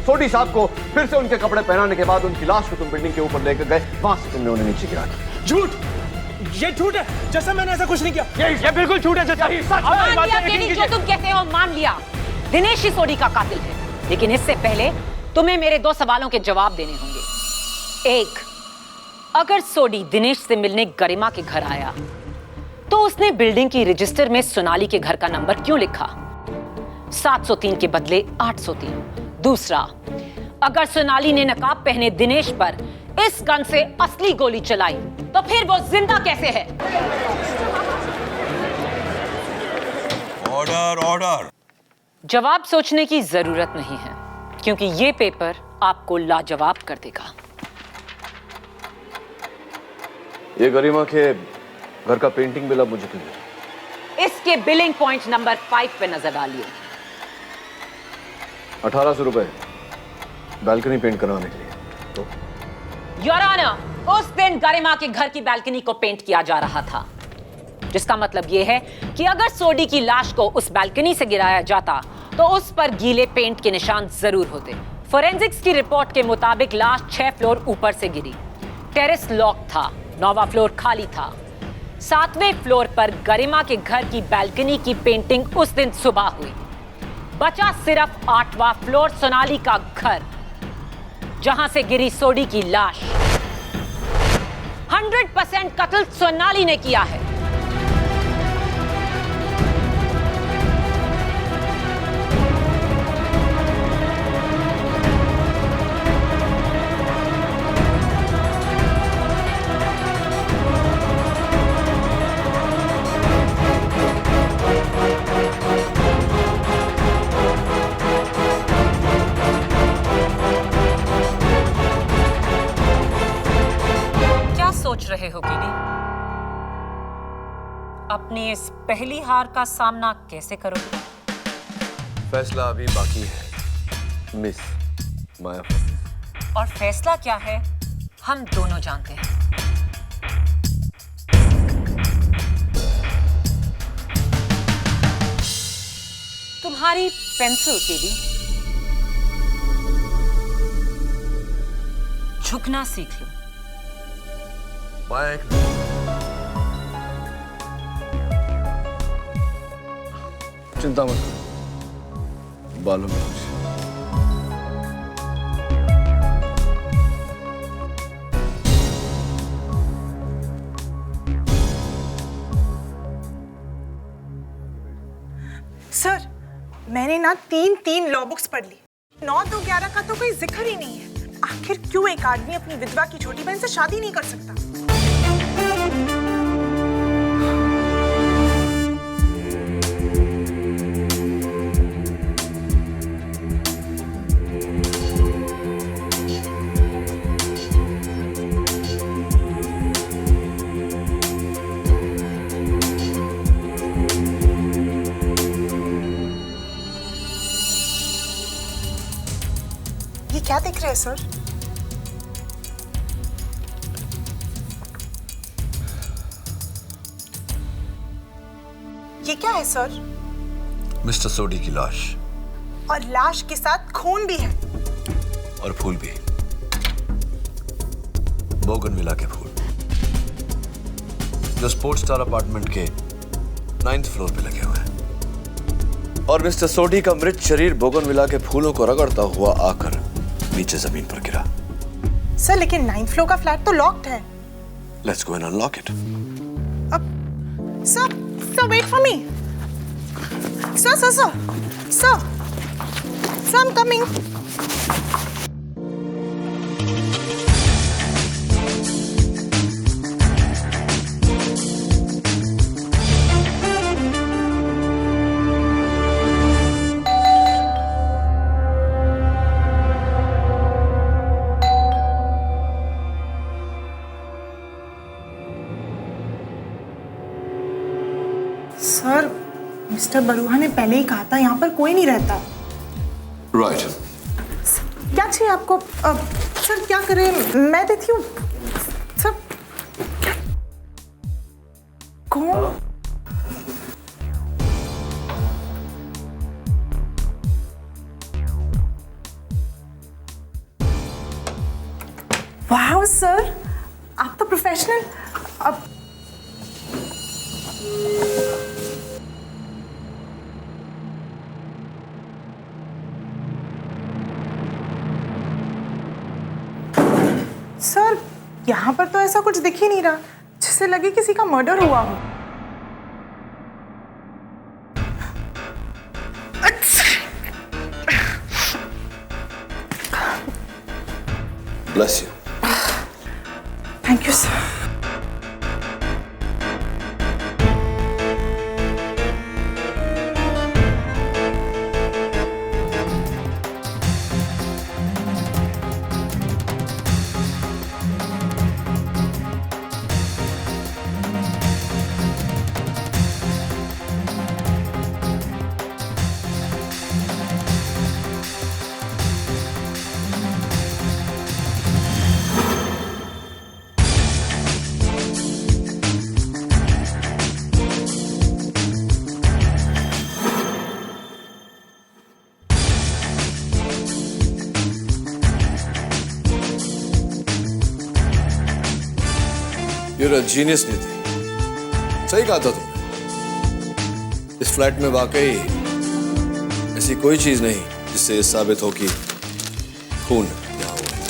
सोडी साहब को फिर से उनके कपड़े पहनाने के बाद उनकी लाश को तुम बिल्डिंग के ऊपर लेकर गए, वहां से तुमने उन्हें नीचे गिरा दिया। झूठ। ये झूठ है। जैसा मैंने ऐसा कुछ नहीं किया। ये बिल्कुल झूठ है। मान लिया जो तुम कहते हो, मान लिया दिनेश ही सोडी का कातिल है। लेकिन इससे पहले तुम्हें मेरे 2 सवालों के जवाब देने होंगे। एक, अगर सोडी दिनेश से मिलने गरिमा के घर आया तो उसने बिल्डिंग की रजिस्टर में सोनाली के घर का नंबर क्यों लिखा? 703 के बदले 803। दूसरा, अगर सोनाली ने नकाब पहने दिनेश पर इस गन से असली गोली चलाई तो फिर वो जिंदा कैसे है? ऑर्डर। जवाब सोचने की जरूरत नहीं है, क्योंकि ये पेपर आपको लाजवाब कर देगा। ये गरिमा के घर का पेंटिंग बिल अब मुझे क्यों दे? इसके बिलिंग पॉइंट नंबर 5 पे नजर डालिए। 1800 रुपए बालकनी पेंट करवाने के लिए। तो योर ऑनर, उस दिन गरिमा के घर की बालकनी को पेंट किया जा रहा था, जिसका मतलब यह है कि अगर सोडी की लाश को उस बालकनी से गिराया जाता तो उस पर गीले पेंट के निशान जरूर होते। फोरेंसिक्स की रिपोर्ट के मुताबिक लाश 6 फ्लोर ऊपर से गिरी। टेरेस लॉक था, 9वां फ्लोर खाली था। 7वें फ्लोर पर गरिमा के घर की बालकनी की पेंटिंग उस दिन सुबह हुई। बचा सिर्फ 8वां फ्लोर सोनाली का घर, जहां से गिरी सोडी की लाश। 100% कत्ल सोनाली ने किया है। सोच रहे हो कीडी? अपनी इस पहली हार का सामना कैसे करोगे? फैसला अभी बाकी है मिस माया। और फैसला क्या है हम दोनों जानते हैं। तुम्हारी पेंसिल कीडी, झुकना सीख लो। माया, चिंता मत करो, बालों में कुछ। सर, मैंने ना 3 लॉ बुक्स पढ़ ली। 9-2-11 का तो कोई जिक्र ही नहीं है। आखिर क्यों एक आदमी अपनी विधवा की छोटी बहन से शादी नहीं कर सकता? है सर? ये क्या है सर? मिस्टर सोडी की लाश। और लाश के साथ खून भी है। और फूल भी, बोगनविला के फूल, जो स्पोर्ट्स स्टार अपार्टमेंट के 9th फ्लोर पे लगे हुए हैं। और मिस्टर सोडी का मृत शरीर बोगनविला के फूलों को रगड़ता हुआ आकर नीचे जमीन पर गिरा। सर लेकिन 9th फ्लोर का फ्लैट तो लॉक्ड है। Let's go and unlock it. Sir wait for me. Sir I'm coming. Sir, mister Barua ने पहले ही कहा था यहाँ पर कोई नहीं रहता। राइट। क्या चाहिए आपको? सर क्या करें? मैं देती हूँ। सर कौन? वाह सर, आप तो प्रोफेशनल। अब सर यहाँ पर तो ऐसा कुछ दिख ही नहीं रहा जिससे लगे किसी का मर्डर हुआ हो। Bless you. Thank you sir. You're a genius, नीति। सही कहा था तुमने। इस फ्लैट में वाकई ऐसी कोई चीज नहीं जिससे ये साबित हो कि खून यहाँ हुआ है।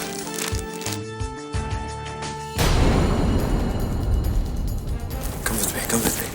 Come with me, come with me.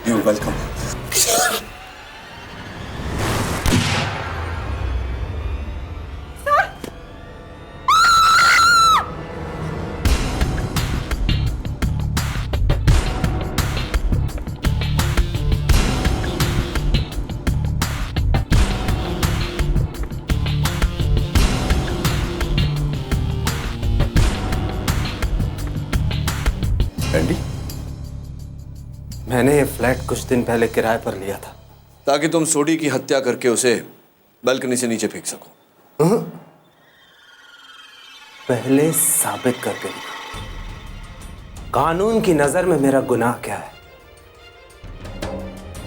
You're welcome. Andy, मैंने ये फ्लैट कुछ दिन पहले किराए पर लिया था ताकि तुम सोडी की हत्या करके उसे बालकनी से नीचे फेंक सको। पहले साबित करके दिखा, कानून की नजर में मेरा गुनाह क्या है।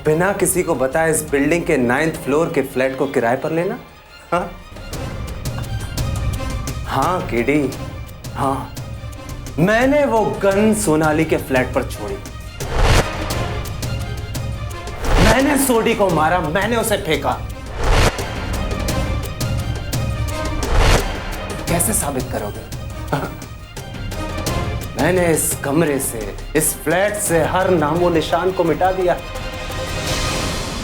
बिना किसी को बताए इस बिल्डिंग के 9th फ्लोर के फ्लैट को किराए पर लेना? हाँ केडी, हाँ, मैंने वो गन सोनाली के फ्लैट पर छोड़ी। मैंने सोडी को मारा, मैंने उसे फेंका। कैसे साबित करोगे? मैंने इस कमरे से, इस फ्लैट से हर नामो निशान को मिटा दिया।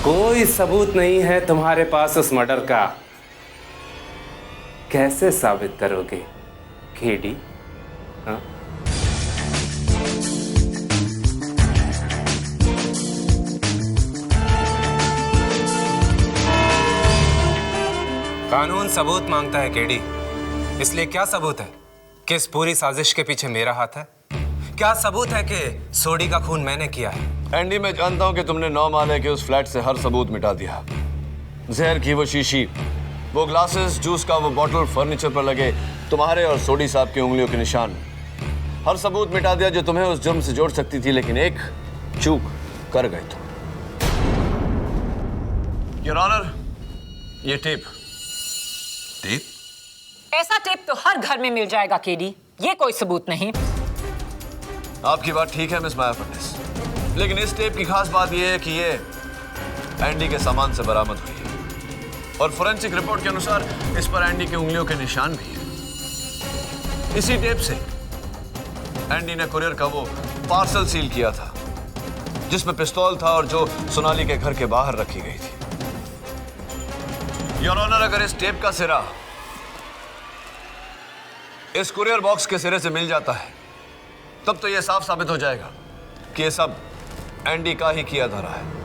कोई सबूत नहीं है तुम्हारे पास उस मर्डर का। कैसे साबित करोगे केडी? हाँ? कानून सबूत मांगता है केडी, इसलिए क्या सबूत है कि इस पूरी साजिश के पीछे मेरा हाथ है? क्या सबूत है कि सोडी का खून मैंने किया है? एंडी, मैं जानता हूं कि तुमने 9 माले के उस फ्लैट से हर सबूत मिटा दिया। जहर की वो शीशी, वो ग्लासेस, जूस का वो बॉटल, फर्नीचर पर लगे तुम्हारे और सोडी साहब की उंगलियों के निशान, हर सबूत मिटा दिया जो तुम्हें उस जुर्म से जोड़ सकती थी। लेकिन एक चूक कर गए तुम। योर ऑनर, ये टेप। टेप? ऐसा टेप तो हर घर में मिल जाएगा केडी, ये कोई सबूत नहीं। आपकी बात ठीक है मिस माया फर्नेस, लेकिन इस टेप की खास बात यह है कि ये एंडी के सामान से बरामद हुई है और फोरेंसिक रिपोर्ट के अनुसार इस पर एंडी की उंगलियों के निशान भी हैं। इसी टेप से एंडी ने कुरियर का वो पार्सल सील किया था जिसमें पिस्तौल था और जो सोनाली के घर के बाहर रखी गई थी। योर ऑनर, अगर इस टेप का सिरा इस कुरियर बॉक्स के सिरे से मिल जाता है तब तो यह साफ साबित हो जाएगा कि यह सब एंडी का ही किया धरा है।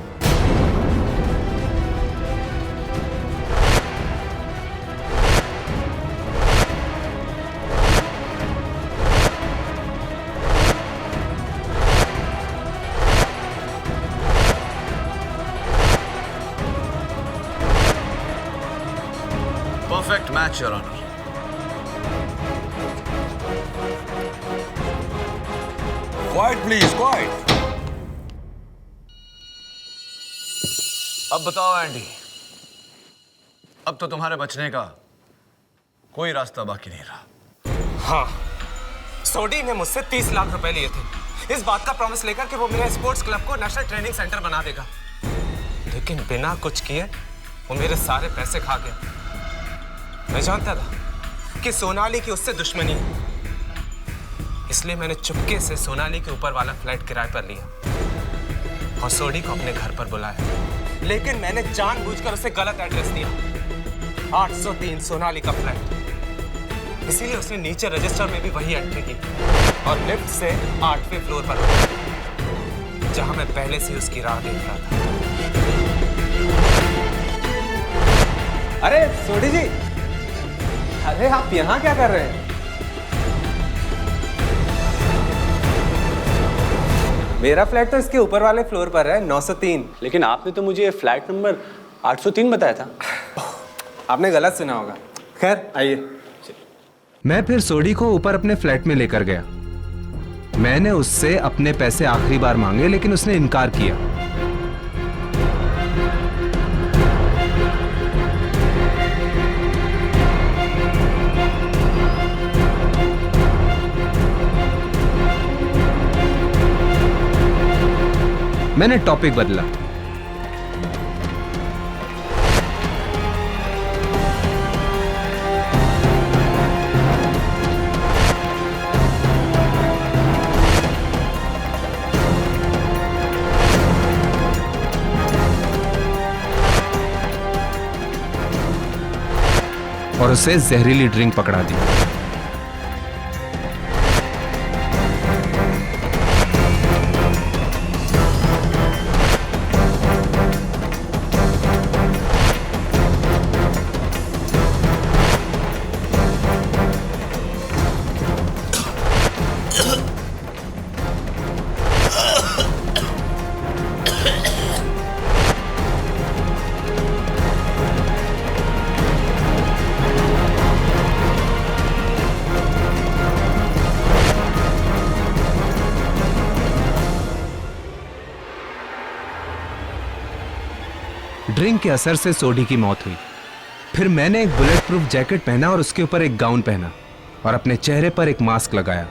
Perfect match your honour. Quiet please, quiet. अब बताओ एंडी, अब तो तुम्हारे बचने का कोई रास्ता बाकी नहीं रहा। हाँ, सोडी ने मुझसे 30 लाख रुपए लिए थे इस बात का प्रॉमिस लेकर कि वो मेरे स्पोर्ट्स क्लब को नेशनल ट्रेनिंग सेंटर बना देगा, लेकिन बिना कुछ किए वो मेरे सारे पैसे खा गया। मैं जानता था कि सोनाली की उससे दुश्मनी है, इसलिए मैंने चुपके से सोनाली के ऊपर वाला फ्लैट किराए पर लिया और सोडी को अपने घर पर बुलाया। लेकिन मैंने जानबूझकर उसे गलत एड्रेस दिया, 803 सोनाली का फ्लैट। इसीलिए उसने नीचे रजिस्टर में भी वही एंट्री की और लिफ्ट से 8वें फ्लोर पर उतरा, जहां मैं पहले से उसकी राह देख रहा था। अरे सोडी जी, अरे आप यहाँ क्या कर रहे हैं? मेरा फ्लैट तो इसके ऊपर वाले फ्लोर पर है, 903। लेकिन आपने तो मुझे फ्लैट नंबर 803 बताया था। आपने गलत सुना होगा। खैर आइए। मैं फिर सोडी को ऊपर अपने फ्लैट में लेकर गया। मैंने उससे अपने पैसे आखिरी बार मांगे लेकिन उसने इनकार किया। मैंने टॉपिक बदला। और उसे जहरीली ड्रिंक पकड़ा दी। ड्रिंक के असर से सोडी की मौत हुई। फिर मैंने एक बुलेट प्रूफ जैकेट पहना और उसके ऊपर एक गाउन पहना और अपने चेहरे पर एक मास्क लगाया।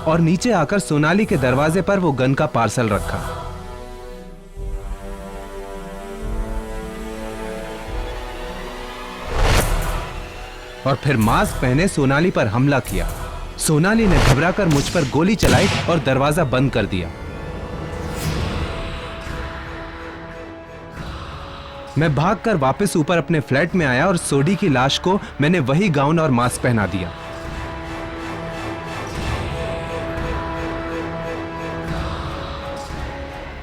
और नीचे आकर सोनाली के दरवाजे पर वो गन का पार्सल रखा। और फिर मास्क पहने सोनाली पर हमला किया। सोनाली ने घबराकर मुझ पर गोली चलाई और दरवाजा बंद कर दिया। मैं भागकर वापस ऊपर अपने फ्लैट में आया और सोडी की लाश को मैंने वही गाउन और मास्क पहना दिया।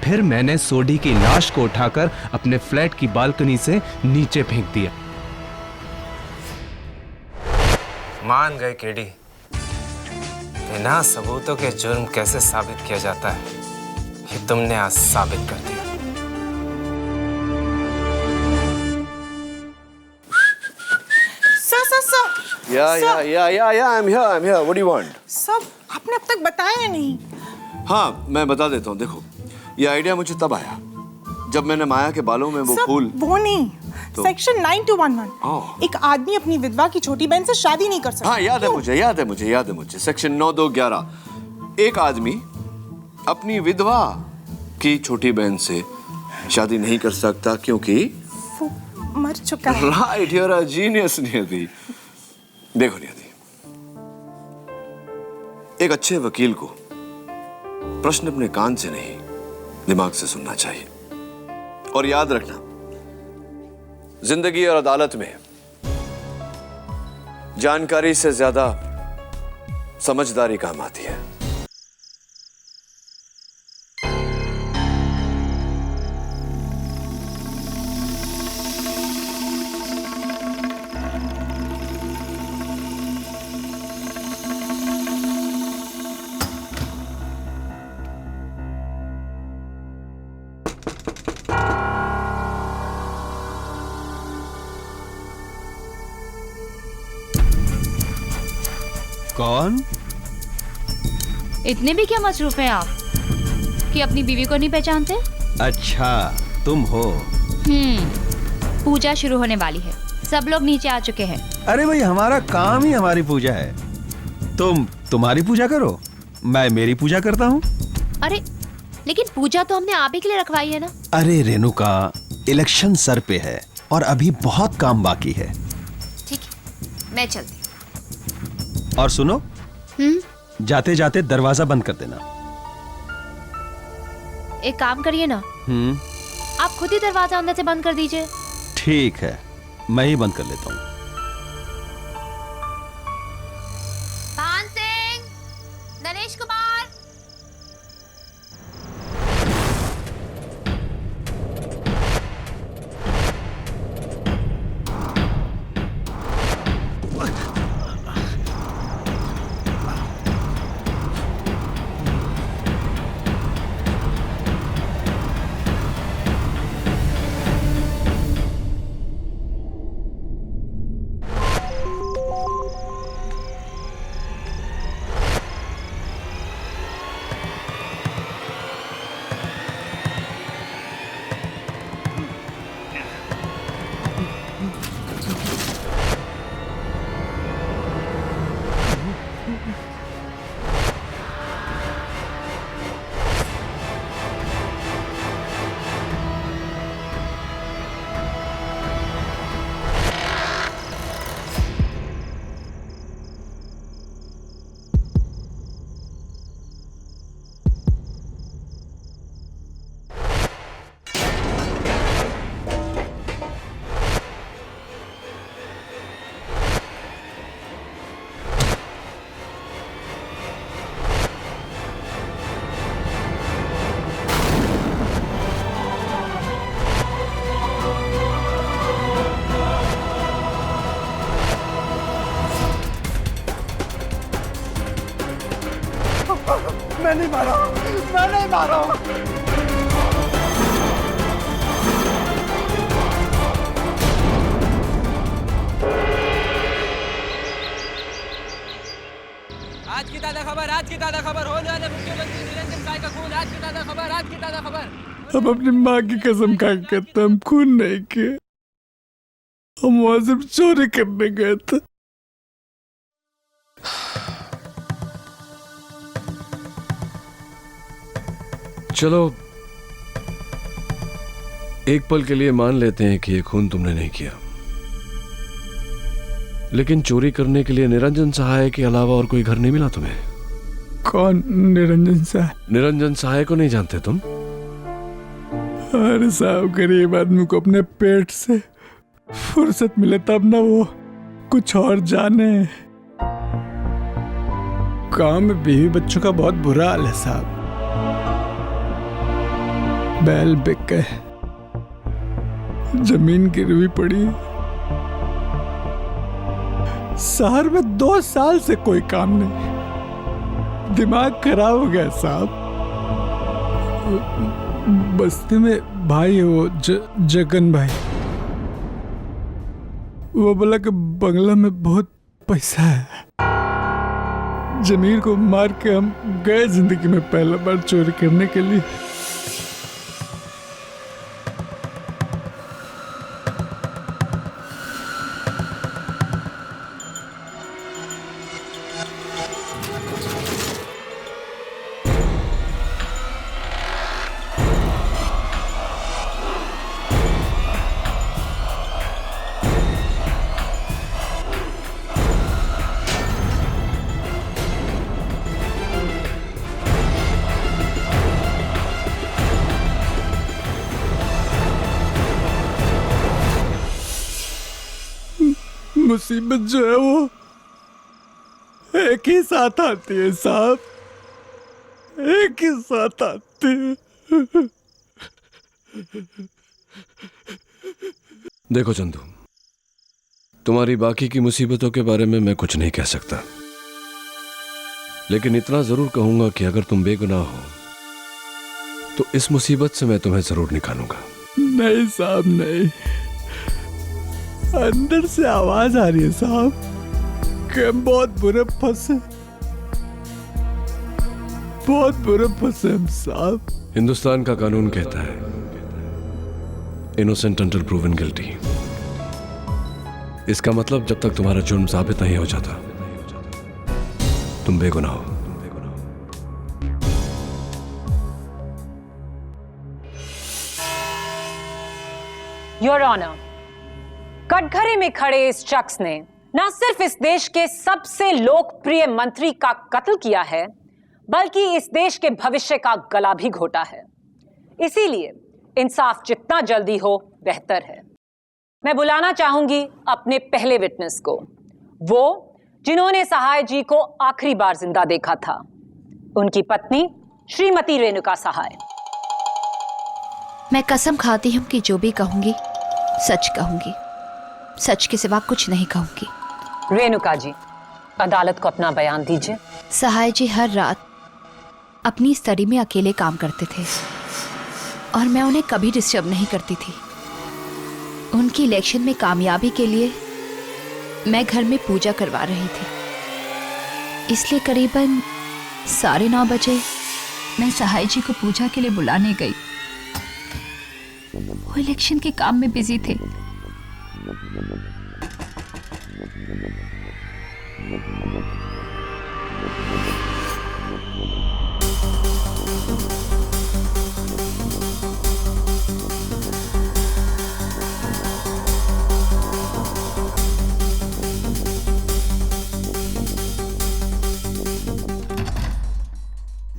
फिर मैंने सोडी की लाश को उठाकर अपने फ्लैट की बालकनी से नीचे फेंक दिया। मान गए केडी, बिना सबूतों के जुर्म कैसे साबित किया जाता है, ये तुमने आज साबित कर दिया। Sir I'm here. What do you want? Sir, आपने अब तक बताया नहीं। हाँ, मैं बता देता हूँ। देखो, ये आइडिया मुझे तब आया जब मैंने माया के बालों में वो फूल। वो नहीं, तो? सेक्शन 9211। एक आदमी अपनी विधवा की छोटी बहन से शादी नहीं कर सकता। हाँ, याद है मुझे। सेक्शन 9211। एक आदमी अपनी विधवा की छोटी बहन से शादी नहीं कर सकता क्योंकि वो मर चुका है। Right, you are a genius Niyati. देखो नियति, एक अच्छे वकील को प्रश्न अपने कान से नहीं, दिमाग से सुनना चाहिए। और याद रखना, जिंदगी और अदालत में जानकारी से ज्यादा समझदारी काम आती है। कौन? इतने भी क्या मसरूफ हैं आप कि अपनी बीवी को नहीं पहचानते? अच्छा, तुम हो। पूजा शुरू होने वाली है, सब लोग नीचे आ चुके हैं। अरे भाई, हमारा काम ही हमारी पूजा है। तुम तुम्हारी पूजा करो, मैं मेरी पूजा करता हूँ। अरे लेकिन पूजा तो हमने आप ही के लिए रखवाई है ना। अरे रेणुका, इलेक्शन सर पे है और अभी बहुत काम बाकी है। ठीक है, मैं चलती। और सुनो, जाते जाते दरवाजा बंद कर देना। एक काम करिए ना, आप खुद ही दरवाजा अंदर से बंद कर दीजिए। ठीक है, मैं ही बंद कर लेता हूँ। पान सिंह, नरेश कुमार। मैं नहीं मारा। ताज़ा खबर, होने वाले मुख्यमंत्री निरंजन साय का खून, आज की ताज़ा खबर, आज की ताज़ा खबर। हम अपनी माँ की कसम खा के कहते हम खून नहीं किए, हम वहां सिर्फ चोरी करने गए थे। चलो एक पल के लिए मान लेते हैं कि ये खून तुमने नहीं किया, लेकिन चोरी करने के लिए निरंजन सहाय के अलावा और कोई घर नहीं मिला तुम्हें? कौन निरंजन सहाय? निरंजन सहाय को नहीं जानते तुम? अरे साहब, गरीब आदमी को अपने पेट से फुर्सत मिले तब ना वो कुछ और जाने। गांव में बीवी बच्चों का बहुत बुरा हाल है साहब। बैल बिक गए, जमीन गिरवी पड़ी, शहर में 2 साल से कोई काम नहीं, दिमाग खराब हो गया साहब। बस्ती में भाई है वो जगन भाई, वो बोला कि बंगला में बहुत पैसा है। जमीर को मार के हम गए जिंदगी में पहला बार चोरी करने के लिए। मुसीबत जो है वो एक ही साथ आती है साहब, एक ही साथ आती है। देखो चंदू, तुम्हारी बाकी की मुसीबतों के बारे में मैं कुछ नहीं कह सकता, लेकिन इतना जरूर कहूंगा कि अगर तुम बेगुनाह हो तो इस मुसीबत से मैं तुम्हें जरूर निकालूंगा। नहीं साहब नहीं, अंदर से आवाज आ रही है साहब कि हम बहुत बुरे फंसे, बहुत बुरे फंसे हम साहब। हिंदुस्तान का कानून कहता है इनोसेंट अंटिल प्रूवन गिल्टी। इसका मतलब जब तक तुम्हारा जुर्म साबित नहीं हो जाता तुम बेगुनाह हो। योर ऑनर, कटघरे में खड़े इस शख्स ने न सिर्फ इस देश के सबसे लोकप्रिय मंत्री का कत्ल किया है, बल्कि इस देश के भविष्य का गला भी घोटा है। इसीलिए इंसाफ जितना जल्दी हो बेहतर है। मैं बुलाना चाहूंगी अपने पहले विटनेस को, वो जिन्होंने सहाय जी को आखिरी बार जिंदा देखा था, उनकी पत्नी श्रीमती रेणुका सहाय। मैं कसम खाती हूं कि जो भी कहूंगी सच कहूंगी, सच के सिवा कुछ नहीं कहूंगी। रेणुका जी, अदालत को अपना बयान दीजिए। सहाय जी हर रात अपनी स्टडी में अकेले काम करते थे और मैं उन्हें कभी डिस्टर्ब नहीं करती थी। उनकी इलेक्शन में कामयाबी के लिए मैं घर में पूजा करवा रही थी, इसलिए करीबन 9:30 बजे मैं सहाय जी को पूजा के लिए बुलाने गई। वो इलेक्शन के काम में बिजी थे।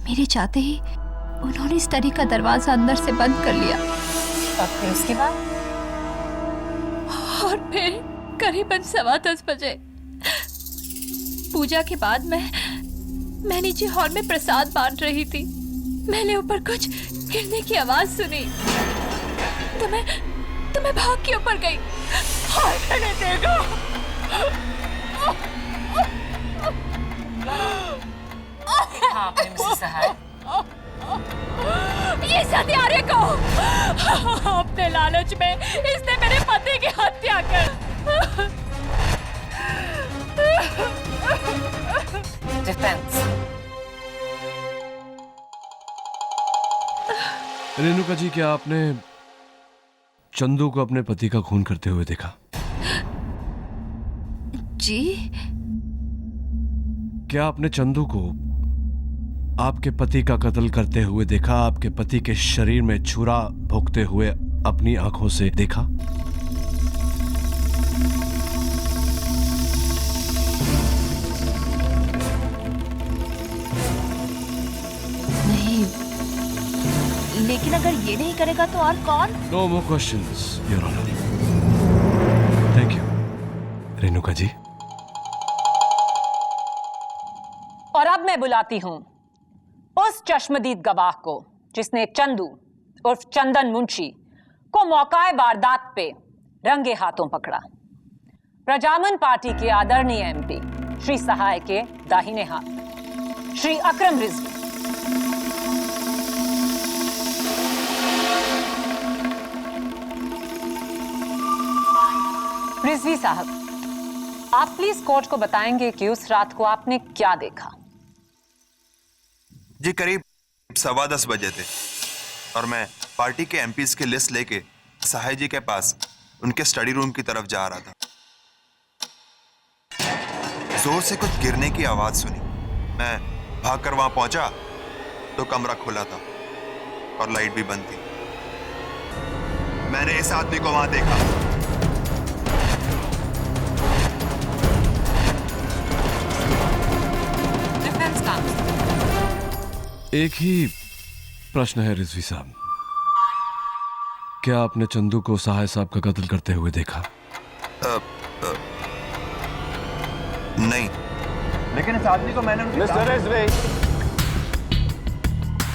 मेरे चाहते ही उन्होंने स्टडी का दरवाजा अंदर से बंद कर लिया। और फिर उसके बाद? और फिर करीबन 10:15 बजे पूजा के बाद मैं नीचे हॉल में प्रसाद बांट रही थी। मैंने ऊपर कुछ गिरने की आवाज सुनी तो मैं भाग के ऊपर गई। हाय मैंने देखा आपने मिसेस सहाय ये सत्यारे को अपने लालच में इसने मेरे पति की हत्या कर। डिफेंस, रेणुका जी, क्या आपने चंदू को अपने पति का खून करते हुए देखा? जी? क्या आपने चंदू को आपके पति का कत्ल करते हुए देखा? आपके पति के शरीर में छुरा भोंकते हुए अपनी आंखों से देखा? नहीं, लेकिन अगर ये नहीं करेगा तो और कौन? No more questions, your honour. Thank you Renuka ji. और अब मैं बुलाती हूं उस चश्मदीद गवाह को जिसने चंदू उर्फ चंदन मुंशी को मौकाए वारदात पे रंगे हाथों पकड़ा। प्रजामन पार्टी के आदरणीय एमपी श्री सहाय के दाहिने हाथ श्री अकरम रिजवी। रिजवी साहब, आप प्लीज कोर्ट को बताएंगे कि उस रात को आपने क्या देखा? जी करीब 10:15 बजे थे और मैं पार्टी के एमपीज की लिस्ट लेके सहाय जी के पास उनके स्टडी रूम की तरफ जा रहा था। जोर से कुछ गिरने की आवाज सुनी। मैं भागकर वहां पहुंचा तो कमरा खुला था और लाइट भी बंद थी। मैंने इस आदमी को वहां देखा। एक ही प्रश्न है रिजवी साहब, क्या आपने चंदू को सहाय साहब का कत्ल करते हुए देखा? नहीं, लेकिन इस आदमी को मैंने मिस्टर रिजवी।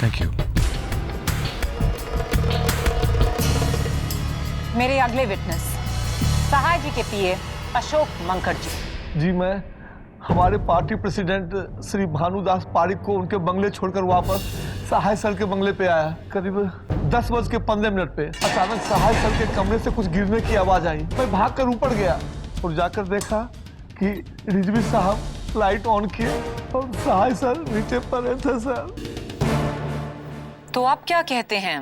Thank you. मेरे अगले विटनेस सहाय जी के पीए अशोक मंकड़ जी। जी, मैं हमारे पार्टी प्रेसिडेंट श्री भानुदास पारिक को उनके बंगले छोड़कर वापस सहाय सर के बंगले पे आया। करीब 10:15 पे अचानक सहाय सर के कमरे से कुछ गिरने की आवाज आई। मैं भागकर ऊपर गया और जाकर देखा कि रिजवी साहब लाइट ऑन किए और सहाय सर नीचे पड़े थे सर। तो आप क्या कहते हैं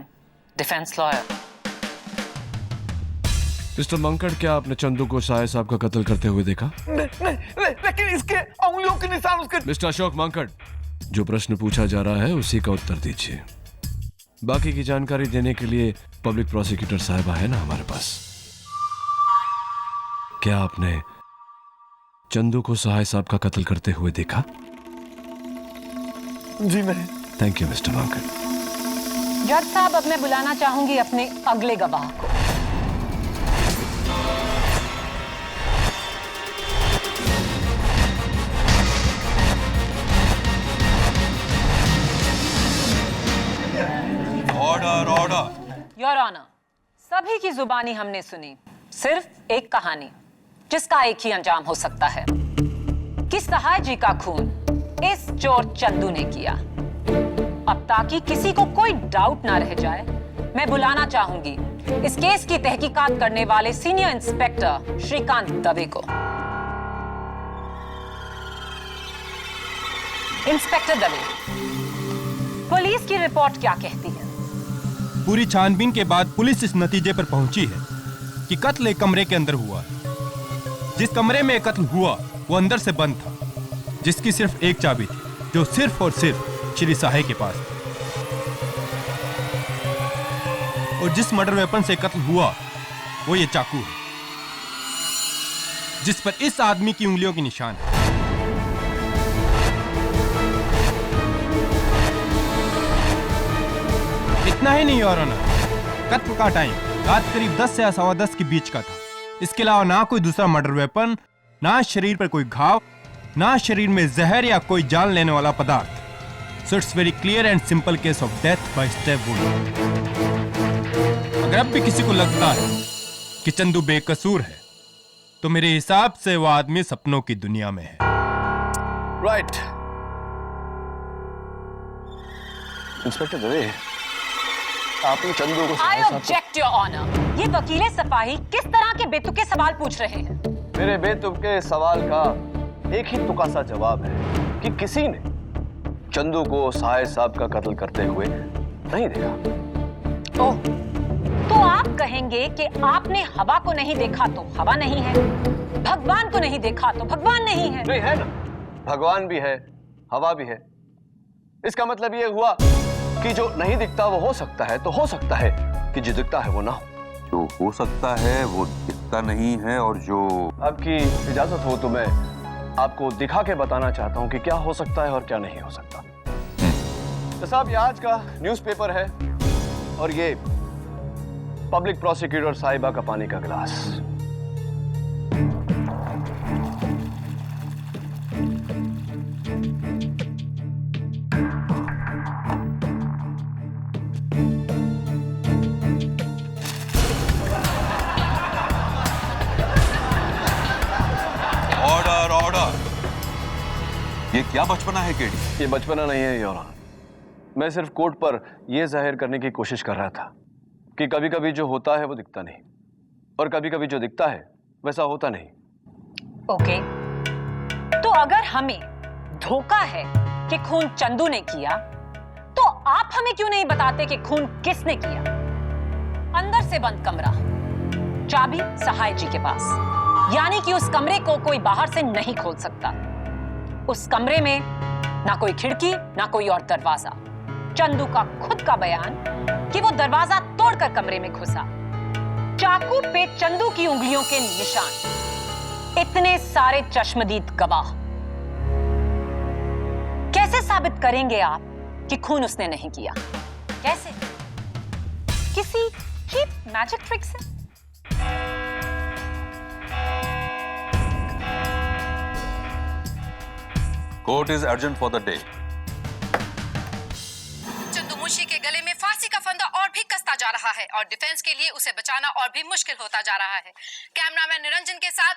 डिफेंस लॉयर? मिस्टर मंकड़, क्या आपने चंदू को सहाय साहब का कत्ल करते हुए देखा? नहीं, लेकिन इसके उंगलियों के निशान उसके। मिस्टर अशोक मंकड़, जो प्रश्न पूछा जा रहा है उसी का उत्तर दीजिए। बाकी की जानकारी देने के लिए पब्लिक प्रोसिक्यूटर साहिबा है ना हमारे पास। क्या आपने चंदू को सहाय साहब का कत्ल करते हुए देखा? जी नहीं। Thank you mister Mankad. जज साहब, अब मैं बुलाना चाहूंगी अपने अगले गवाह को। Order order. योर ऑनर, सभी की जुबानी हमने सुनी। सिर्फ एक कहानी जिसका एक ही अंजाम हो सकता है कि सहाय जी का खून इस चोर चंदू ने किया। अब ताकि किसी को कोई डाउट ना रह जाए, मैं बुलाना चाहूंगी इस केस की तहकीकात करने वाले सीनियर इंस्पेक्टर श्रीकांत दवे को। इंस्पेक्टर दवे, पुलिस की रिपोर्ट क्या कहती है? पूरी छानबीन के बाद पुलिस इस नतीजे पर पहुंची है कि कत्ल एक कमरे के अंदर हुआ। जिस कमरे में कत्ल हुआ वो अंदर से बंद था, जिसकी सिर्फ एक चाबी थी जो सिर्फ और सिर्फ श्री सहाय के पास थी। और जिस मर्डर वेपन से कत्ल हुआ वो ये चाकू है जिस पर इस आदमी की उंगलियों के निशान है। इतना ही नहीं और कत्ल का टाइम रात करीब 10 से 10:15 के बीच का था। इसके अलावा ना कोई दूसरा मर्डर वेपन, ना शरीर पर कोई घाव, ना शरीर में जहर या कोई जान लेने वाला पदार्थ। So it's very clear and simple case of death by step wound. अगर अब भी किसी को लगता है कि चंदू बेकसूर है तो मेरे हिसाब से वो आदमी सपनों की दुनिया में है। राइट। इंस्पेक्टर दवे, आपने चंदू को I object your honor। ये वकीले सफाही किस तरह के बेतुके सवाल पूछ रहे हैं? मेरे बेतुके सवाल का एक ही तुका सा जवाब है कि किसी ने चंदू को सहाय साहब का कत्ल करते हुए नहीं देखा। ओह, तो आप कहेंगे कि आपने हवा को नहीं देखा तो हवा नहीं है, भगवान को नहीं देखा तो भगवान नहीं है। नहीं है ना, भगवान भी है, हवा भी है। इसका मतलब ये हुआ कि जो नहीं दिखता वो हो सकता है, तो हो सकता है कि जो दिखता है वो ना हो। जो हो सकता है वो दिखता नहीं है, और जो आपकी इजाजत हो तो मैं आपको दिखा के बताना चाहता हूं कि क्या हो सकता है और क्या नहीं हो सकता। तो साहब, ये आज का न्यूज़पेपर है और ये पब्लिक प्रोसिक्यूटर साहिबा का पानी का गिलास। Order order. ये क्या बचपना है केडी? ये बचपना नहीं है योर ऑनर। मैं सिर्फ कोर्ट पर यह जाहिर करने की कोशिश कर रहा था कि कभी कभी जो होता है वो दिखता नहीं, और कभी कभी जो दिखता है वैसा होता नहीं। ओके, तो अगर हमें धोखा है कि खून चंदू ने किया, तो आप हमें क्यों नहीं बताते कि खून किसने किया? अंदर से बंद कमरा, चाबी सहाय जी के पास, यानी कि उस कमरे को कोई बाहर से नहीं खोल सकता। उस कमरे में ना कोई खिड़की ना कोई और दरवाजा। चंदू का खुद का बयान कि वो दरवाजा तोड़कर कमरे में घुसा। चाकू पे चंदू की उंगलियों के निशान, इतने सारे चश्मदीद गवाह। कैसे साबित करेंगे आप कि खून उसने नहीं किया? कैसे? किसी चीप मैजिक ट्रिक से? Court is urgent for the day. Chandu Munshi के गले में फांसी का फंदा और भी कसता जा रहा है और डिफेंस के लिए उसे बचाना और भी मुश्किल होता जा रहा है। कैमरामैन निरंजन के साथ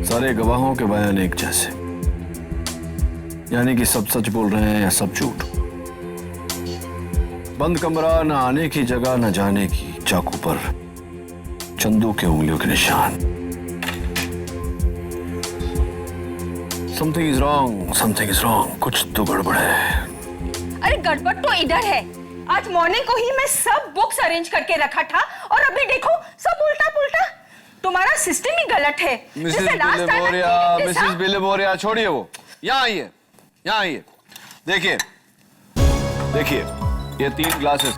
सारे गवाहों के बयान एक जैसे, यानी कि सब सच बोल रहे हैं या सब झूठ। बंद कमरा, न आने की जगह न जाने की, चाकू पर चंदू के उंगलियों के निशान। Something is wrong, something is wrong. कुछ तो गड़बड़ है। अरे गड़बड़ तो इधर है। आज मॉर्निंग को ही मैं सब बुक्स अरेंज करके रखा था और अभी देखो सब उल्टा पुल्टा। तुम्हारा सिस्टम ही गलत है। मिसेस बिलेबोरिया, छोड़िए वो। यहाँ आइए, यहाँ आइए। देखिए देखिए, ये 3 ग्लासेस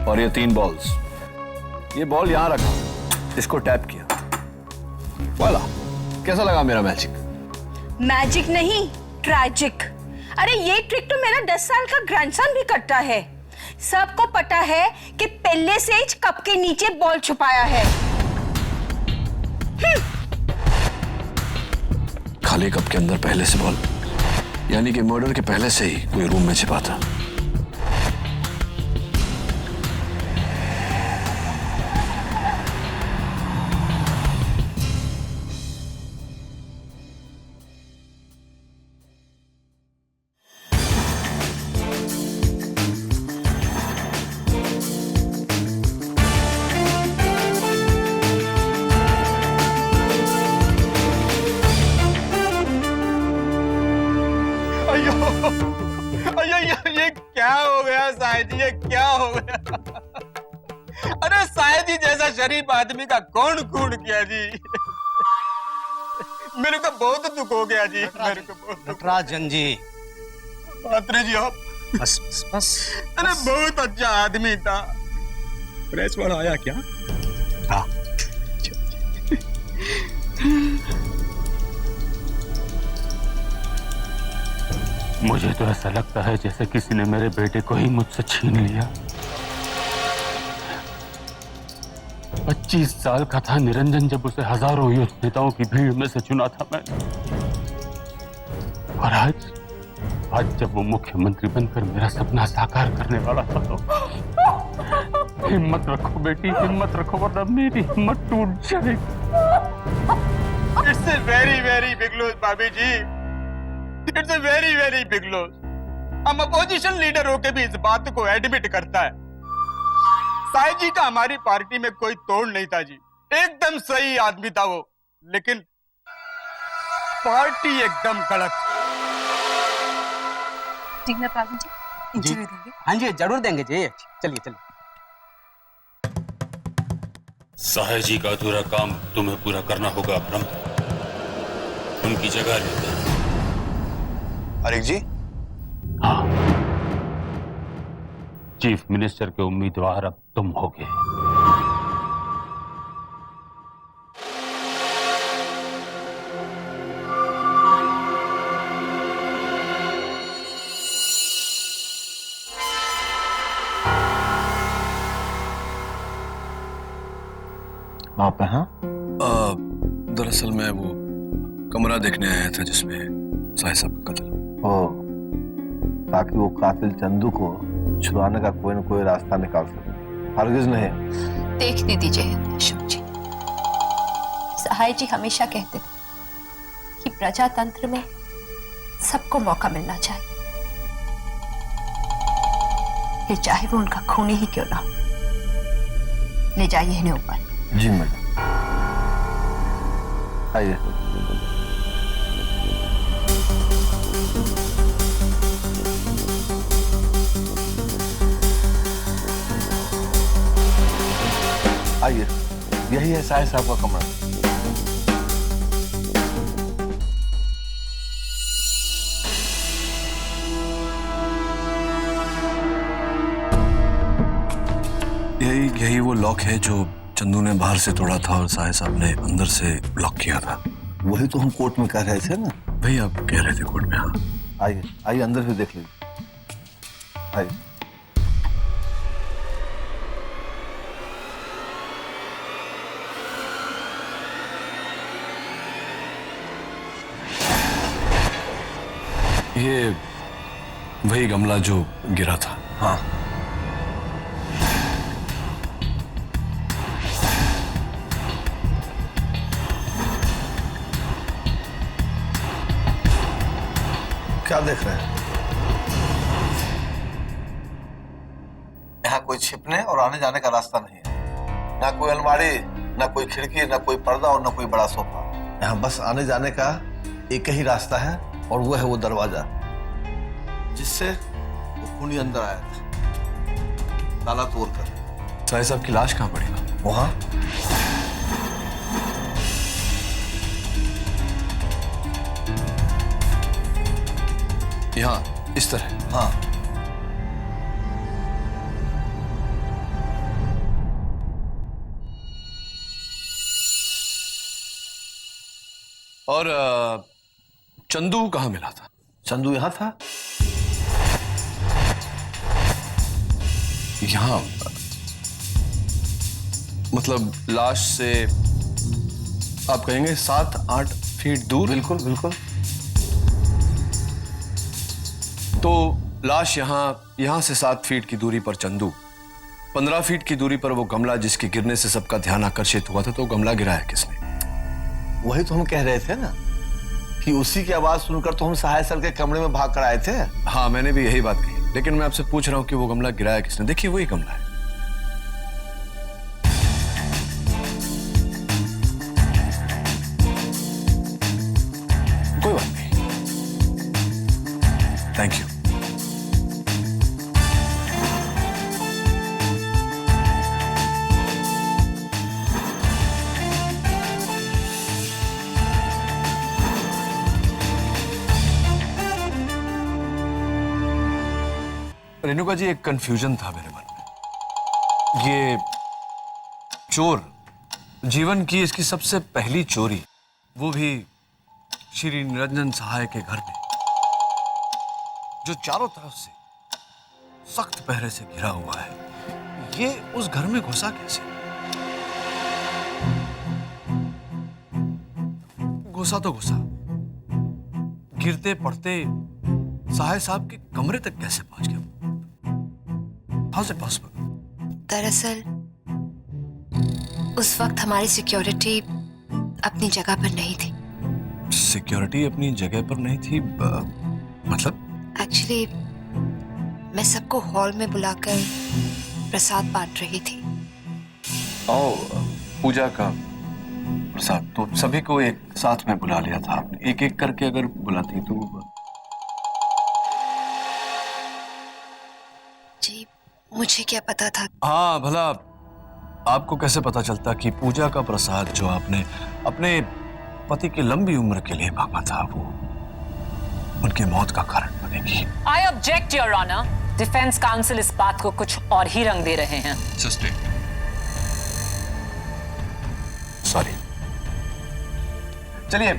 और ये 3 बॉल्स। ये बॉल यहाँ रखा, इसको टैप किया, वाला। कैसा लगा मेरा मैजिक? मैजिक नहीं, ट्रैजिक। अरे ये ट्रिक तो मेरा 10 साल का ग्रैंडसन भी करता है। सबको पता है कि पहले से ही कप के नीचे बॉल छुपाया है। खाली कप के अंदर पहले से बॉल, यानी कि मर्डर के पहले से ही कोई रूम में छिपा था। ये क्या हो गया साहिद जी? ये क्या हो गया? अरे साहिद जी जैसा शरीफ आदमी का कौन खून किया जी? मेरे को बहुत दुख हो गया जी। मेरे को बहुत नटराजन जी, पात्रे जी आप बस बस बस। अरे बहुत अच्छा आदमी था। प्रेस वाला आया क्या? हाँ। मुझे तो ऐसा लगता है जैसे किसी ने मेरे बेटे को ही मुझसे छीन लिया। 25 साल का था निरंजन जब उसे हजारों युद्ध नेताओं की भीड़ में से चुना था मैंने, और आज जब वो मुख्यमंत्री बनकर मेरा सपना साकार करने वाला था तो हिम्मत रखो बेटी, हिम्मत रखो, वरना मेरी हिम्मत टूट जाएगी। It's very very big loss भाभी जी। It's very very big loss. हम अपोजिशन लीडर होके भी इस बात को एडमिट करता है। साहिद जी का हमारी पार्टी में कोई तोड़ नहीं था जी। एकदम सही आदमी था वो, लेकिन पार्टी एकदम गलत। डिनर बाबू जी इंटरव्यू देंगे। हाँ जी जरूर देंगे जी। चलिए चलिए। साहे जी का अधूरा काम तुम्हें पूरा करना होगा ब्रह्म। उनकी जगह लेकर। अरिक जी? हाँ, चीफ मिनिस्टर के उम्मीदवार अब तुम होगे। आप हैं? दरअसल मैं वो कमरा देखने आया था जिसमें साहिब साहब का कत्ल। ओ, ताकि वो कातिल चंदू को छुड़ाने का कोई न कोई रास्ता निकाल सके। हरगिज नहीं। देखने दीजिए अशोक जी, सहाय जी हमेशा कहते थे कि प्रजातंत्र में सबको मौका मिलना चाहिए, ये चाहे वो उनका खूनी ही क्यों ना हो। ले जाइए इन्हें ऊपर। जी मैडम, आइए। आइए, यही है साहिब साहब का कमरा। यही वो लॉक है जो चंदू ने बाहर से तोड़ा था और साहिब साहब ने अंदर से लॉक किया था। वही तो हम कोर्ट में कह रहे थे ना। वही आप कह रहे थे कोर्ट में। हाँ आइए आइए, अंदर भी देख लीजिए। आइए। ये वही गमला जो गिरा था। हाँ, क्या देख रहे हैं? यहाँ कोई छिपने और आने जाने का रास्ता नहीं है। ना कोई अलमारी, ना कोई खिड़की, ना कोई पर्दा और ना कोई बड़ा सोफा। यहाँ बस आने जाने का एक ही रास्ता है और वो है वो दरवाजा जिससे वो खूनी अंदर आया था, ताला तोड़कर। साहिब साहब की लाश कहाँ पड़ी? वहां। यहाँ इस तरह? हाँ। और चंदू कहाँ मिला था? चंदू यहाँ था। यहाँ मतलब लाश से आप कहेंगे 7-8 फीट दूर? बिल्कुल बिल्कुल। तो लाश यहाँ से 7 फीट की दूरी पर चंदू, 15 फीट की दूरी पर वो गमला जिसके गिरने से सबका ध्यान आकर्षित हुआ था। तो गमला गिराया किसने? वही तो हम कह रहे थे ना कि उसी की आवाज सुनकर तो हम सहाय सर के कमरे में भाग कर आए थे। हाँ, मैंने भी यही बात कही, लेकिन मैं आपसे पूछ रहा हूँ कि वो गमला गिराया किसने? देखिए वही गमला है। कोई बात नहीं, थैंक यू। रेणुका जी, एक कंफ्यूजन था मेरे मन में। ये चोर जीवन की इसकी सबसे पहली चोरी, वो भी श्री निरंजन सहाय के घर में, जो चारों तरफ से सख्त पहरे से घिरा हुआ है, ये उस घर में घुसा कैसे? घुसा तो घुसा, गिरते पड़ते सहाय साहब के कमरे तक कैसे पहुंच गया? How is it possible? दरअसल उस वक्त हमारी सिक्योरिटी अपनी जगह पर नहीं थी। सिक्योरिटी अपनी जगह पर नहीं थी? मतलब? एक्चुअली मैं सबको हॉल में बुलाकर प्रसाद बांट रही थी। पूजा का प्रसाद तो सभी को एक साथ में बुला लिया था आपने। एक एक करके अगर बुलाती तो जी मुझे क्या पता था। हाँ भला आपको कैसे पता चलता कि पूजा का प्रसाद जो आपने अपने पति की लंबी उम्र के लिए मांगा था वो उनकी मौत का कारण बनेगी। I object your honour. Defence counsel इस बात को कुछ और ही रंग दे रहे हैं। सॉरी, चलिए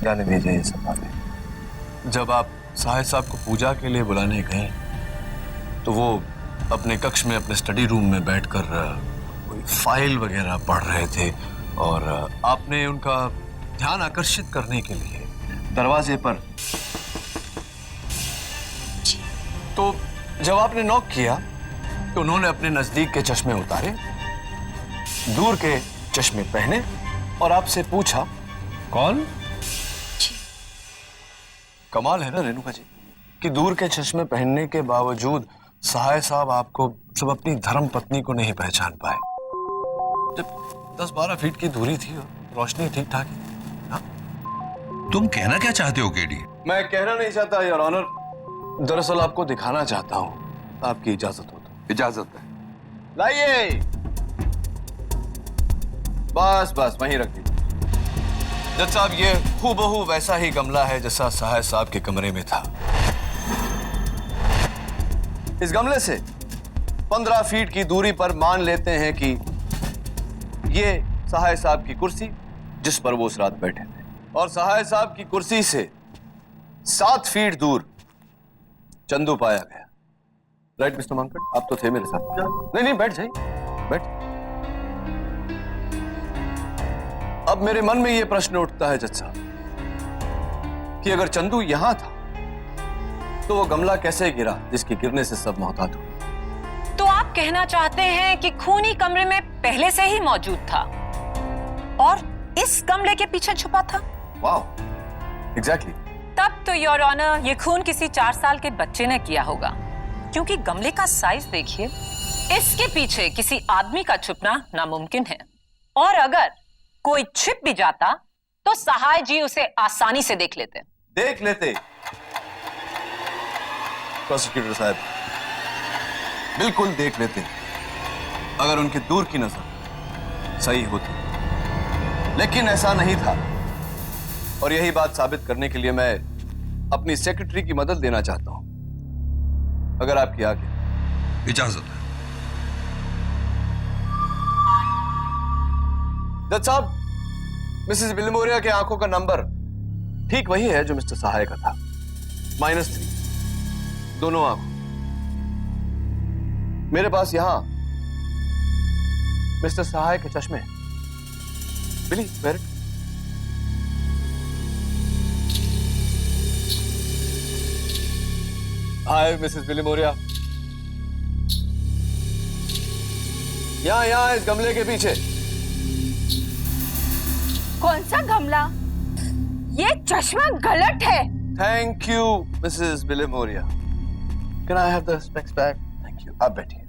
जाने दीजिए ये सब बातें। जब आप सहाय साहब को पूजा के लिए बुलाने गए तो वो अपने कक्ष में अपने स्टडी रूम में बैठकर कोई फाइल वगैरह पढ़ रहे थे और आपने उनका ध्यान आकर्षित करने के लिए दरवाजे पर, तो जब आपने नॉक किया तो उन्होंने अपने नजदीक के चश्मे उतारे, दूर के चश्मे पहने और आपसे पूछा कौन? कमाल है ना रेणुका जी कि दूर के चश्मे पहनने के बावजूद सहाय साहब आपको सब अपनी धर्म पत्नी को नहीं पहचान पाए। जब 10-12 फीट की दूरी थी और रोशनी ठीक ठाक ही। तुम कहना क्या चाहते हो केडी? मैं कहना नहीं चाहता योर ऑनर, दरअसल आपको दिखाना चाहता हूं, आपकी इजाजत हो तो। इजाजत है। लाइए, बस बस वहीं रख दीजिए। जज साहब ये हूबहू वैसा ही गमला है जैसा सहाय साहब के कमरे में था। इस गमले से 15 फीट की दूरी पर मान लेते हैं कि ये सहाय साहब की कुर्सी जिस पर वो उस रात बैठे थे, और सहाय साहब की कुर्सी से 7 फीट दूर चंदू पाया गया। राइट मिस्टर मंकट, आप तो थे मेरे साथ। नहीं नहीं बैठ जाइए, बैठ। अब मेरे मन में यह प्रश्न उठता है जज साहब कि अगर चंदू यहां था तो वो गमला कैसे गिरा जिसके गिरने से सब मोहतात हुए? तो आप कहना चाहते हैं कि खूनी कमरे में पहले से ही मौजूद था और इस गमले के पीछे छुपा था? वाह, एग्जैक्टली। तब तो योर ऑनर ये खून किसी 4 साल के बच्चे ने किया होगा, क्योंकि गमले का साइज देखिए। इसके पीछे किसी आदमी का छुपना नामुमकिन है, और अगर कोई छिप भी जाता तो सहाय जी उसे आसानी से देख लेते। प्रोसिक्यूटर साहब, बिल्कुल देख लेते अगर उनकी दूर की नजर सही होती, लेकिन ऐसा नहीं था। और यही बात साबित करने के लिए मैं अपनी सेक्रेटरी की मदद लेना चाहता हूं, अगर आपकी आज्ञा। इजाजत है। जज साहब, मिसेस बिलमोरिया के आंखों का नंबर ठीक वही है जो मिस्टर सहाय का था, -3, दोनों आंखों। मेरे पास यहां मिस्टर सहाय के चश्मे हैं। बिली, वेयर इट? हाय मिसेस बिलीमोरिया, यहां इस गमले के पीछे। कौन सा गमला? ये चश्मा गलत है। Thank you Mrs Bilimoria. Can I have the specs back? Thank you. आप बैठिए।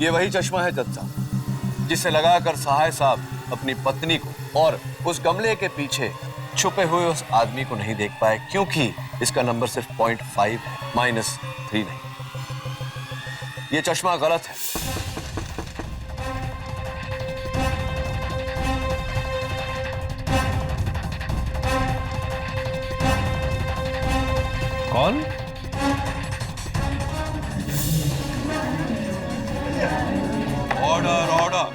ये वही चश्मा है जज साहब जिसे लगाकर सहाय साहब अपनी पत्नी को और उस गमले के पीछे छुपे हुए उस आदमी को नहीं देख पाए, क्योंकि इसका नंबर सिर्फ 0.5 है, -3 नहीं। ये चश्मा गलत है। कौन? Order order.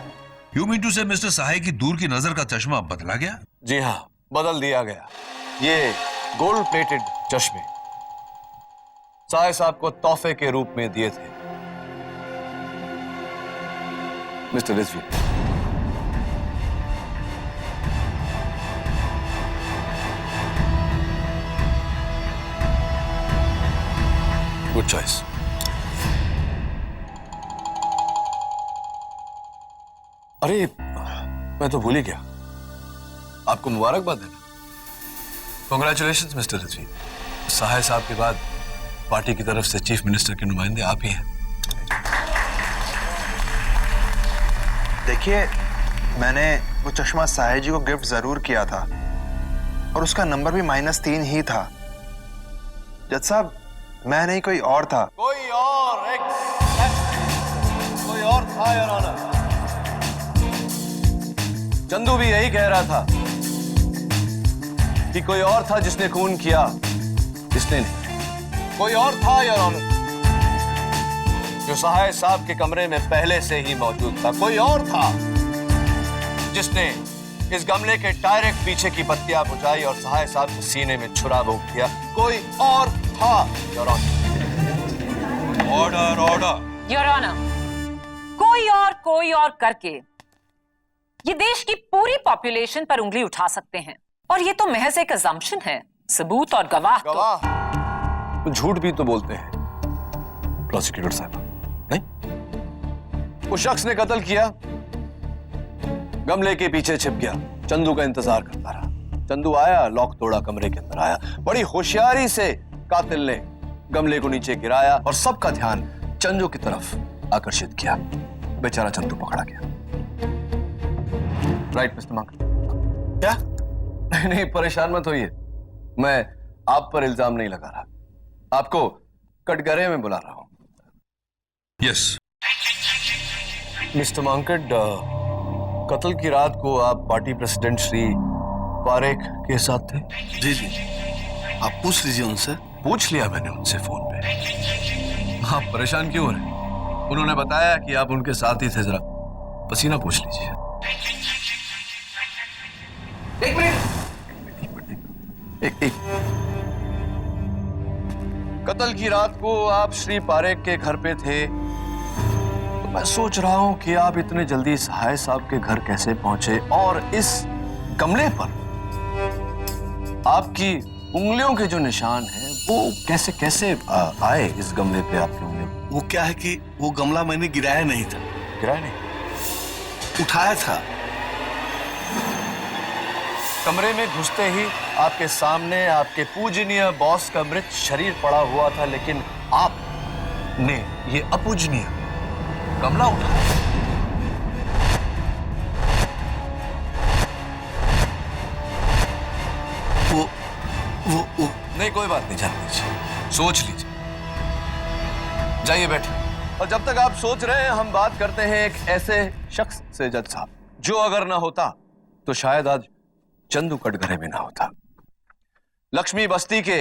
You mean to say mister Sahay की दूर की नजर का चश्मा बदला गया? जी हाँ, बदल दिया गया। ये गोल्ड प्लेटेड चश्मे सहाय साहब को तोहफे के रूप में दिए थे मिस्टर रिजवी। Good choice. अरे मैं तो भूल ही गया, आपको मुबारकबाद देना। Congratulations mister Rizvi. सहाय साहब के बाद पार्टी की तरफ से चीफ मिनिस्टर के नुमाइंदे आप ही हैं। देखिए, मैंने वो चश्मा साहिर जी को गिफ्ट जरूर किया था और उसका नंबर भी -3 ही था, जज साहब, मैं नहीं, कोई और था। कोई और कोई और था योर ऑनर। चंदू भी यही कह रहा था कि कोई और था जिसने खून किया, इसने नहीं। कोई और था योर ऑनर जो सहाय साहब के कमरे में पहले से ही मौजूद था। कोई और था जिसने इस गमले के डायरेक्ट पीछे की बत्तियां बुझाई और सहाय साहब के सीने में छुरा भोंक दिया। कोई और था your honour. Order order your honour, कोई और करके ये देश की पूरी पॉपुलेशन पर उंगली उठा सकते हैं, और ये तो महज एक अजम्पशन है। सबूत और गवाह तो झूठ भी तो बोलते हैं प्रोसिक्यूटर साहब, नहीं? उस शख्स ने कत्ल किया, गमले के पीछे छिप गया, चंदू का इंतजार करता रहा। चंदू आया, लॉक तोड़ा, कमरे के अंदर आया, बड़ी होशियारी से कातिल ने गमले को नीचे गिराया और सबका ध्यान चंदू की तरफ आकर्षित किया। बेचारा चंदू पकड़ा गया। Right mister monk? क्या? नहीं, परेशान मत होइए, मैं आप पर इल्जाम नहीं लगा रहा, आपको कटघरे में बुला रहा हूं। यस मिस्टर मांकड, कत्ल की रात को आप पार्टी प्रेसिडेंट श्री पारेख के साथ थे? जी जी, आप पूछ लीजिए उनसे। पूछ लिया मैंने उनसे फोन पे। आप परेशान क्यों हो रहे? उन्होंने बताया कि आप उनके साथ ही थे, जरा पसीना पूछ लीजिए। एक मिनट। एक कत्ल की रात को आप श्री पारेख के घर पे थे, तो मैं सोच रहा हूं कि आप इतने जल्दी सहाय साहब के घर कैसे पहुंचे, और इस गमले पर आपकी उंगलियों के जो निशान हैं वो कैसे कैसे आए इस गमले पे आपकी उंगलियों? वो क्या है कि वो गमला मैंने गिराया नहीं था। गिराया नहीं? उठाया था। कमरे में घुसते ही आपके सामने आपके पूजनीय बॉस का मृत शरीर पड़ा हुआ था, लेकिन आपने ये अपूजनीय गमला उठाया। वो नहीं, कोई बात नहीं, जान लीजिए, सोच लीजिए, जाइए बैठे। और जब तक आप सोच रहे हैं, हम बात करते हैं एक ऐसे शख्स से जज साहब, जो अगर ना होता तो शायद आज चंदू कटघरे में ना होता। लक्ष्मी बस्ती के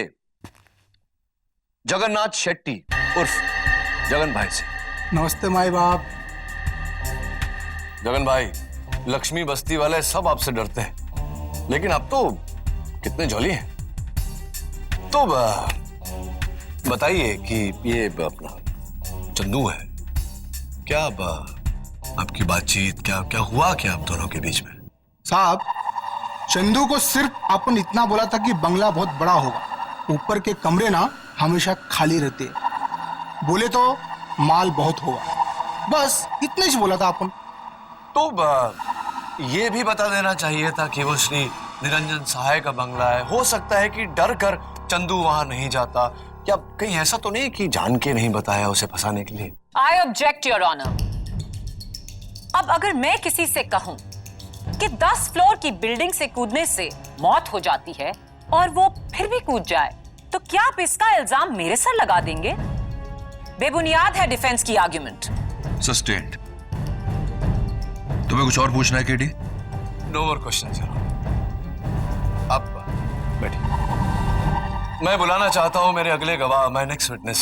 जगन्नाथ शेट्टी उर्फ जगन भाई से। नमस्ते माई बाप। जगन भाई, लक्ष्मी बस्ती वाले सब आपसे डरते हैं, लेकिन अब तो कितने जॉली हैं। तो बताइए कि ये अपना चंदू है, क्या आपकी बातचीत क्या क्या हुआ, क्या आप दोनों के बीच में? साहब, चंदू को सिर्फ अपन इतना बोला था कि बंगला बहुत बड़ा होगा, ऊपर के कमरे ना हमेशा खाली रहते, बोले तो माल बहुत होगा, बस इतना ही बोला था अपन। तो ये भी बता देना चाहिए था कि वो श्री निरंजन सहाय का बंगला है। हो सकता है कि डर कर चंदू वहां नहीं जाता। क्या कहीं ऐसा तो नहीं कि जान के नहीं बताया उसे फंसाने के लिए? I object your honour. अब अगर मैं किसी से कहूं कि 10 फ्लोर की बिल्डिंग से कूदने से मौत हो जाती है और वो फिर भी कूद जाए, तो क्या आप इसका इल्जाम मेरे सर लगा देंगे? बेबुनियाद है डिफेंस की आर्ग्यूमेंट। सस्टेन्ड। तुम्हें कुछ और पूछना है केडी? No more questions. आप बैठिए। मैं बुलाना चाहता हूं मेरे अगले गवाह, my next witness,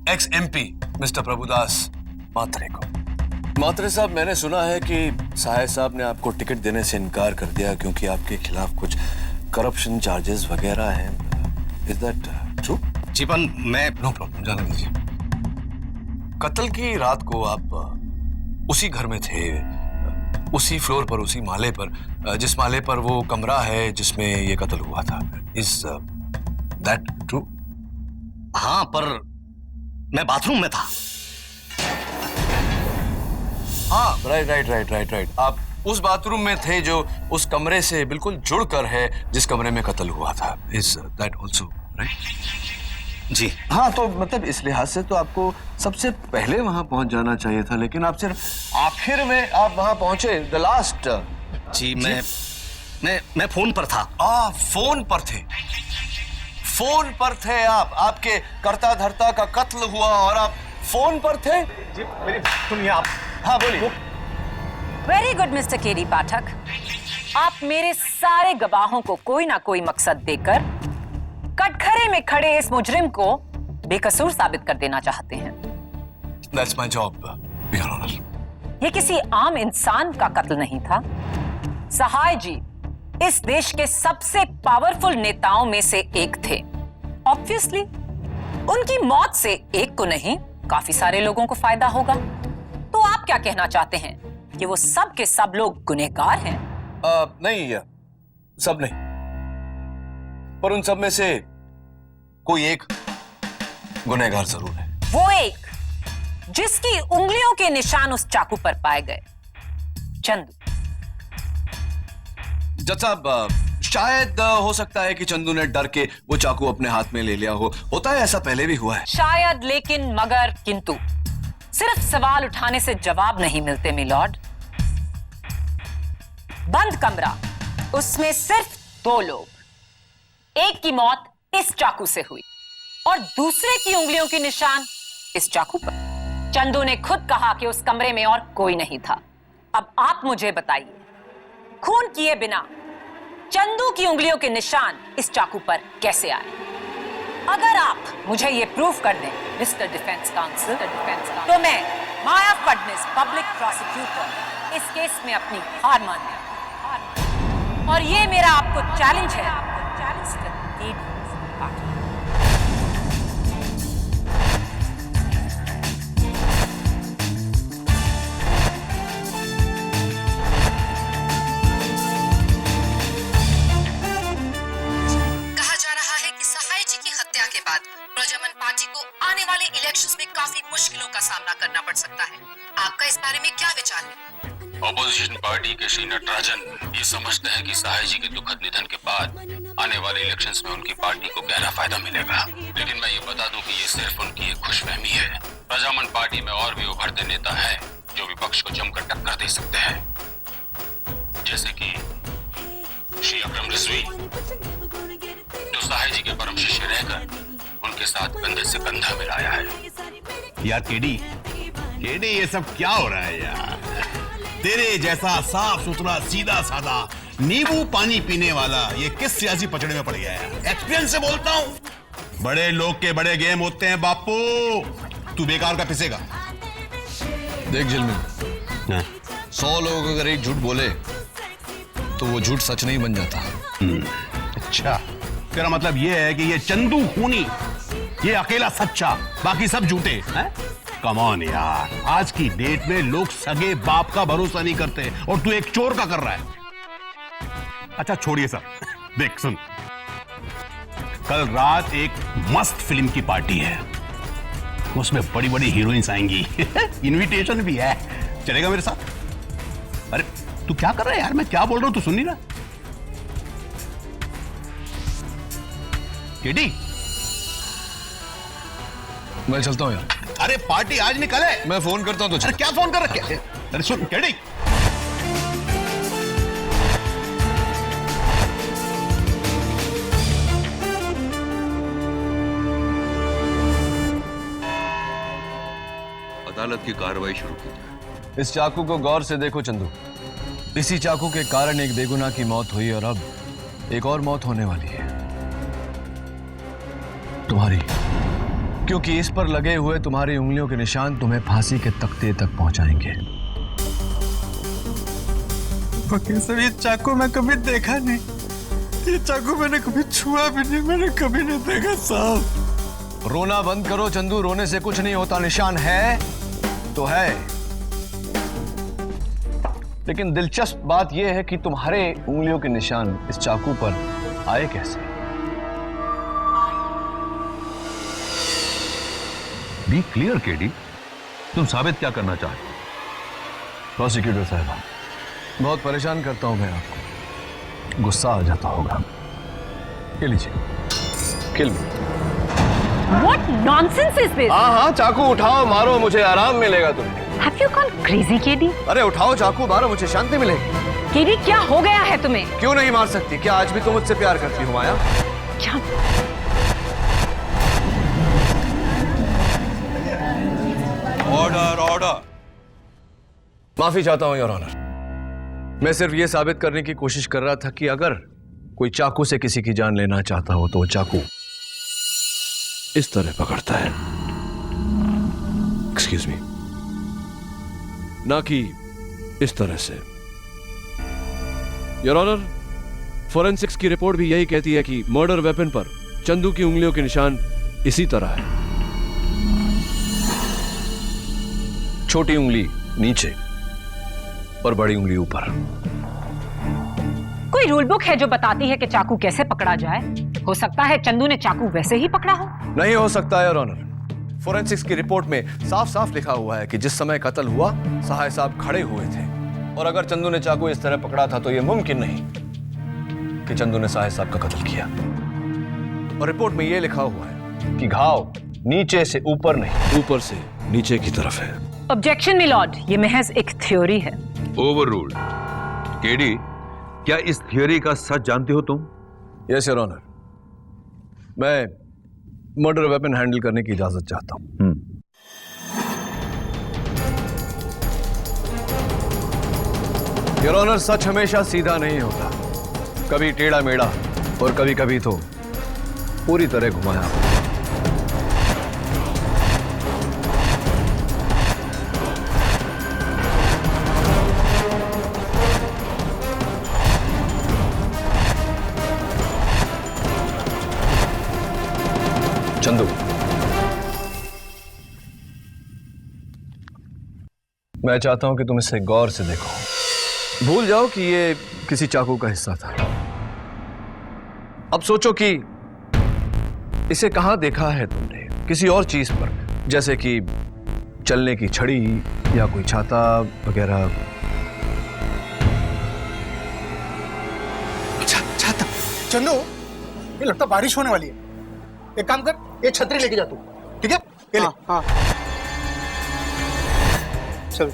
ex MP mister Prabhudas Mhatre को। मात्रे साहब, मैंने सुना है कि सहाय साहब ने आपको टिकट देने से इनकार कर दिया क्योंकि आपके खिलाफ कुछ करप्शन चार्जेस वगैरह हैं। Is that true? जीवन, मैं नो प्रॉब्लम, जाने दीजिए। कत्ल की रात को आप उसी घर में थे, उसी फ्लोर पर, उसी माले पर, जिस माले पर वो कमरा है जिसमें ये कत्ल हुआ था। Is that true? हाँ, पर मैं बाथरूम में था। हाँ, राइट। आप उस बाथरूम में थे जो उस कमरे से बिल्कुल जुड़कर है जिस कमरे में कत्ल हुआ था। Is that also right? जी हाँ, तो मतलब इस लिहाज से तो आपको सबसे पहले वहां पहुंच जाना चाहिए था, लेकिन आप सिर्फ आखिर में आप वहां पहुंचे, द लास्ट। जी, मैं फोन पर था। फोन पर थे? फोन पर थे आप, आपके कर्ता धर्ता का कत्ल हुआ और आप फोन पर थे। जी मेरी सुनिए आप। हाँ बोलिए। वेरी गुड मिस्टर केडी पाठक, आप मेरे सारे गवाहों को कोई ना कोई मकसद देकर कटघरे में खड़े इस मुजरिम को बेकसूर साबित कर देना चाहते हैं। That's my job, Your Honor. ये किसी आम इंसान का कत्ल नहीं था। सहाय जी इस देश के सबसे पावरफुल नेताओं में से एक थे। ऑब्वियसली उनकी मौत से एक को नहीं, काफी सारे लोगों को फायदा होगा। तो आप क्या कहना चाहते हैं कि वो सब के सब लोग गुनहगार हैं? नहीं, सब नहीं, पर उन सब में से कोई एक गुनहगार जरूर है। वो एक जिसकी उंगलियों के निशान उस चाकू पर पाए गए, चंदू। जज साहब, शायद हो सकता है कि चंदू ने डर के वो चाकू अपने हाथ में ले लिया हो। होता है, ऐसा पहले भी हुआ है। शायद, लेकिन, मगर, किंतु सिर्फ सवाल उठाने से जवाब नहीं मिलते मिलॉर्ड। बंद कमरा, उसमें सिर्फ 2 लोग, एक की मौत इस चाकू से हुई और दूसरे की उंगलियों के निशान इस चाकू पर। चंदू ने खुद कहा कि उस कमरे में और कोई नहीं था। अब आप मुझे बताइए, खून किए बिना चंदू की उंगलियों के निशान इस चाकू पर कैसे आए? अगर आप मुझे ये प्रूफ कर दें मिस्टर डिफेंस काउंसिल, तो मैं माया फडणवीस पब्लिक प्रोसिक्यूटर इस केस में अपनी हार मान लूं। और ये मेरा आपको चैलेंज है। के बाद प्रजामन पार्टी को आने वाले इलेक्शंस में काफी मुश्किलों का सामना करना पड़ सकता है। आपका इस बारे में क्या विचार है? ऑपोजिशन पार्टी के श्री नटराजन ये समझते हैं कि सहाय जी के दुखद निधन के बाद आने वाले इलेक्शंस में उनकी पार्टी को गहरा फायदा मिलेगा। लेकिन मैं ये बता दूं कि ये सिर्फ उनकी एक खुशफहमी है। प्रजामन पार्टी में और भी उभरते नेता हैं जो विपक्ष को जमकर टक्कर दे सकते हैं, जैसे कि श्री अकरम रिजवी, जो सहाय जी के परम शिष्य रहकर उनके साथ कंधे से कंधा मिलाया है। यार केडी ये सब क्या हो रहा है यार? तेरे जैसा साफ सुथरा सीधा साधा नींबू पानी पीने वाला ये किस सियासी पचड़े में पड़ गया है? एक्सपीरियंस से बोलता हूं, बड़े लोग के बड़े गेम होते हैं बापू, तू बेकार का पिसेगा। देख जिलमिल, 100 लोग अगर एक झूठ बोले तो वो झूठ सच नहीं बन जाता। अच्छा, तेरा मतलब ये है कि ये चंदू खूनी, ये अकेला सच्चा, बाकी सब झूठे हैं? कम ऑन यार, आज की डेट में लोग सगे बाप का भरोसा नहीं करते और तू एक चोर का कर रहा है। अच्छा छोड़िए सब, देख सुन, कल रात एक मस्त फिल्म की पार्टी है, उसमें बड़ी बड़ी हीरोइंस आएंगी। इनविटेशन भी है, चलेगा मेरे साथ? अरे तू क्या कर रहा है यार, मैं क्या बोल रहा हूं तू सुन नहीं रहा? केडी, मैं चलता हूं यार। अरे पार्टी आज नहीं कल है। मैं फोन करता हूं तुझे। अरे क्या फोन कर रखे? अरे सुन केडी, अदालत की कार्रवाई शुरू की। इस चाकू को गौर से देखो चंदू, इसी चाकू के कारण एक बेगुनाह की मौत हुई और अब एक और मौत होने वाली है, तुम्हारी, क्योंकि इस पर लगे हुए तुम्हारी उंगलियों के निशान तुम्हें फांसी के तख्ते तक पहुंचाएंगे। वकील साहब, ये चाकू मैं कभी देखा नहीं, ये चाकू मैंने कभी छुआ भी नहीं, मैंने कभी नहीं देखा साहब। रोना बंद करो चंदू, रोने से कुछ नहीं होता, निशान है तो है। लेकिन दिलचस्प बात यह है कि तुम्हारे उंगलियों के निशान इस चाकू पर आए कैसे? बी क्लियर केडी, तुम साबित क्या करना चाहते हो? प्रोसिक्यूटर साहब, बहुत परेशान करता हूं मैं आपको, गुस्सा आ जाता होगा। ये लीजिए, किल मी। What nonsense is this? हाँ, चाकू उठाओ, मारो, मुझे आराम मिलेगा तुम्हें। Have you gone crazy, KD? अरे उठाओ चाकू, मारो, मुझे शांति मिलेगी। केडी, क्या हो गया है तुम्हें? क्यों नहीं मार सकती? क्या आज भी तुम मुझसे प्यार करती हो माया? क्या? माफी चाहता हूं योर ऑनर। मैं सिर्फ यह साबित करने की कोशिश कर रहा था कि अगर कोई चाकू से किसी की जान लेना चाहता हो तो वो चाकू इस तरह पकड़ता है, एक्सक्यूज मी, ना कि इस तरह से। योर ऑनर, फोरेंसिक्स की रिपोर्ट भी यही कहती है कि मर्डर वेपन पर चंदू की उंगलियों के निशान इसी तरह है, छोटी उंगली नीचे और बड़ी उंगली ऊपर। कोई रूल बुक है जो बताती है कि चाकू कैसे पकड़ा जाए? हो सकता है चंदू ने चाकू वैसे ही पकड़ा हो। नहीं हो सकता है योर ऑनर। फोरेंसिक्स की रिपोर्ट में साफ साफ लिखा हुआ है कि जिस समय कत्ल हुआ सहाय साहब खड़े हुए थे, और अगर चंदू ने चाकू इस तरह पकड़ा था तो यह मुमकिन नहीं कि चंदू ने सहाय साहब का कत्ल किया। और रिपोर्ट में यह लिखा हुआ है कि घाव नीचे से ऊपर नहीं, ऊपर से नीचे की तरफ है। ऑब्जेक्शन मिलॉर्ड, ये महज एक थ्योरी है। Over ruled. केडी, क्या इस थियोरी का सच जानते हो तुम? यस योर ऑनर, मैं मर्डर वेपन हैंडल करने की इजाजत चाहता हूं। योर ऑनर, सच हमेशा सीधा नहीं होता, कभी टेढ़ा मेढ़ा और कभी कभी तो पूरी तरह घुमाया। चंदू, मैं चाहता हूं कि तुम इसे गौर से देखो। भूल जाओ कि ये किसी चाकू का हिस्सा था। अब सोचो कि इसे कहां देखा है तुमने, किसी और चीज पर, जैसे कि चलने की छड़ी या कोई छाता वगैरह। छाता? चंदू, ये लगता बारिश होने वाली है। एक काम कर, ये छतरी लेके जा तू, ठीक है? ये ले। हाँ। चल।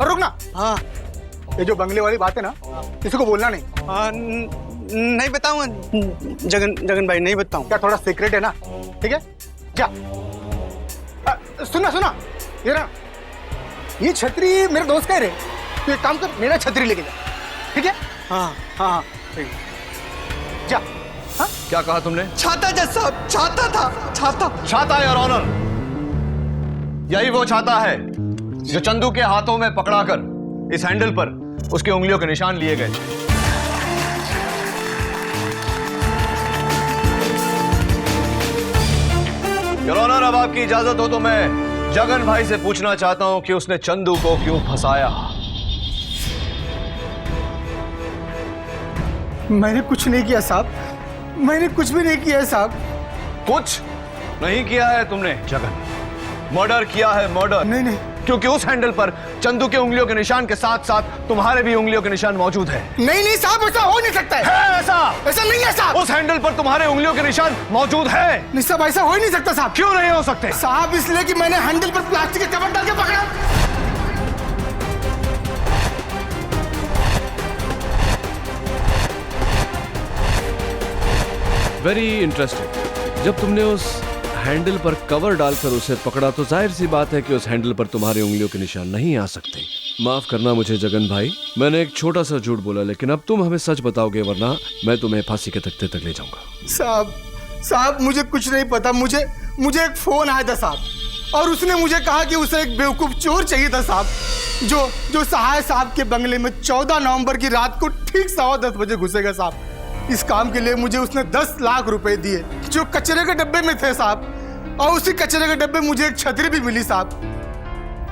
और रुक ना। हाँ। ये जो बंगले वाली बात है ना, किसी को बोलना नहीं। हाँ, नहीं बताऊंगा जगन भाई, नहीं बताऊं। क्या थोड़ा सीक्रेट है ना? ठीक है, जा। सुना ये ना, ये छतरी मेरे दोस्त का है रे। तो एक काम कर, मेरा छतरी लेके जा, ठीक है? हाँ, ठीक है। जा। हाँ? क्या कहा तुमने? छाता जज साहब, छाता था। छाता योर ऑनर, यही वो छाता है जो चंदू के हाथों में पकड़ाकर इस हैंडल पर उसकी उंगलियों के निशान लिए गए थे। योर ऑनर, अब आपकी इजाजत हो तो मैं जगन भाई से पूछना चाहता हूं कि उसने चंदू को क्यों फंसाया। मैंने कुछ नहीं किया साहब, मैंने कुछ भी नहीं किया है साहब। कुछ नहीं किया है तुमने जगन, मर्डर किया है, मर्डर। नहीं, क्योंकि उस हैंडल पर चंदू के उंगलियों के निशान के साथ साथ तुम्हारे भी उंगलियों के निशान मौजूद है। नहीं साहब, ऐसा हो नहीं सकता है। ऐसा नहीं है साहब। उस हैंडल पर तुम्हारे उंगलियों के निशान मौजूद है। नहीं साहब, ऐसा हो ही नहीं सकता साहब। क्यों नहीं हो सकते साहब? इसलिए कि मैंने हैंडल पर प्लास्टिक के कवर डाल के पकड़ा। Very interesting. जब तुमने उस हैंडल पर कवर डालकर उसे पकड़ा तो जाहिर सी बात है कि उस हैंडल पर तुम्हारी उंगलियों के निशान नहीं आ सकते। माफ करना मुझे जगन भाई, मैंने एक छोटा सा झूठ बोला, लेकिन अब तुम हमें सच बताओगे वरना मैं तुम्हें फांसी के तख्ते तक ले जाऊंगा। साहब मुझे कुछ नहीं पता। मुझे एक फोन आया था साहब, और उसने मुझे कहा कि उसे एक बेवकूफ चोर चाहिए था साहब, जो सहाय साहब के बंगले में 14 नवंबर की रात को ठीक 10:15 बजे घुसेगा साहब। इस काम के लिए मुझे उसने 10 लाख रुपए दिए, जो कचरे के डब्बे में थे साहब। और उसी कचरे के डब्बे मुझे एक छतरी भी मिली साहब,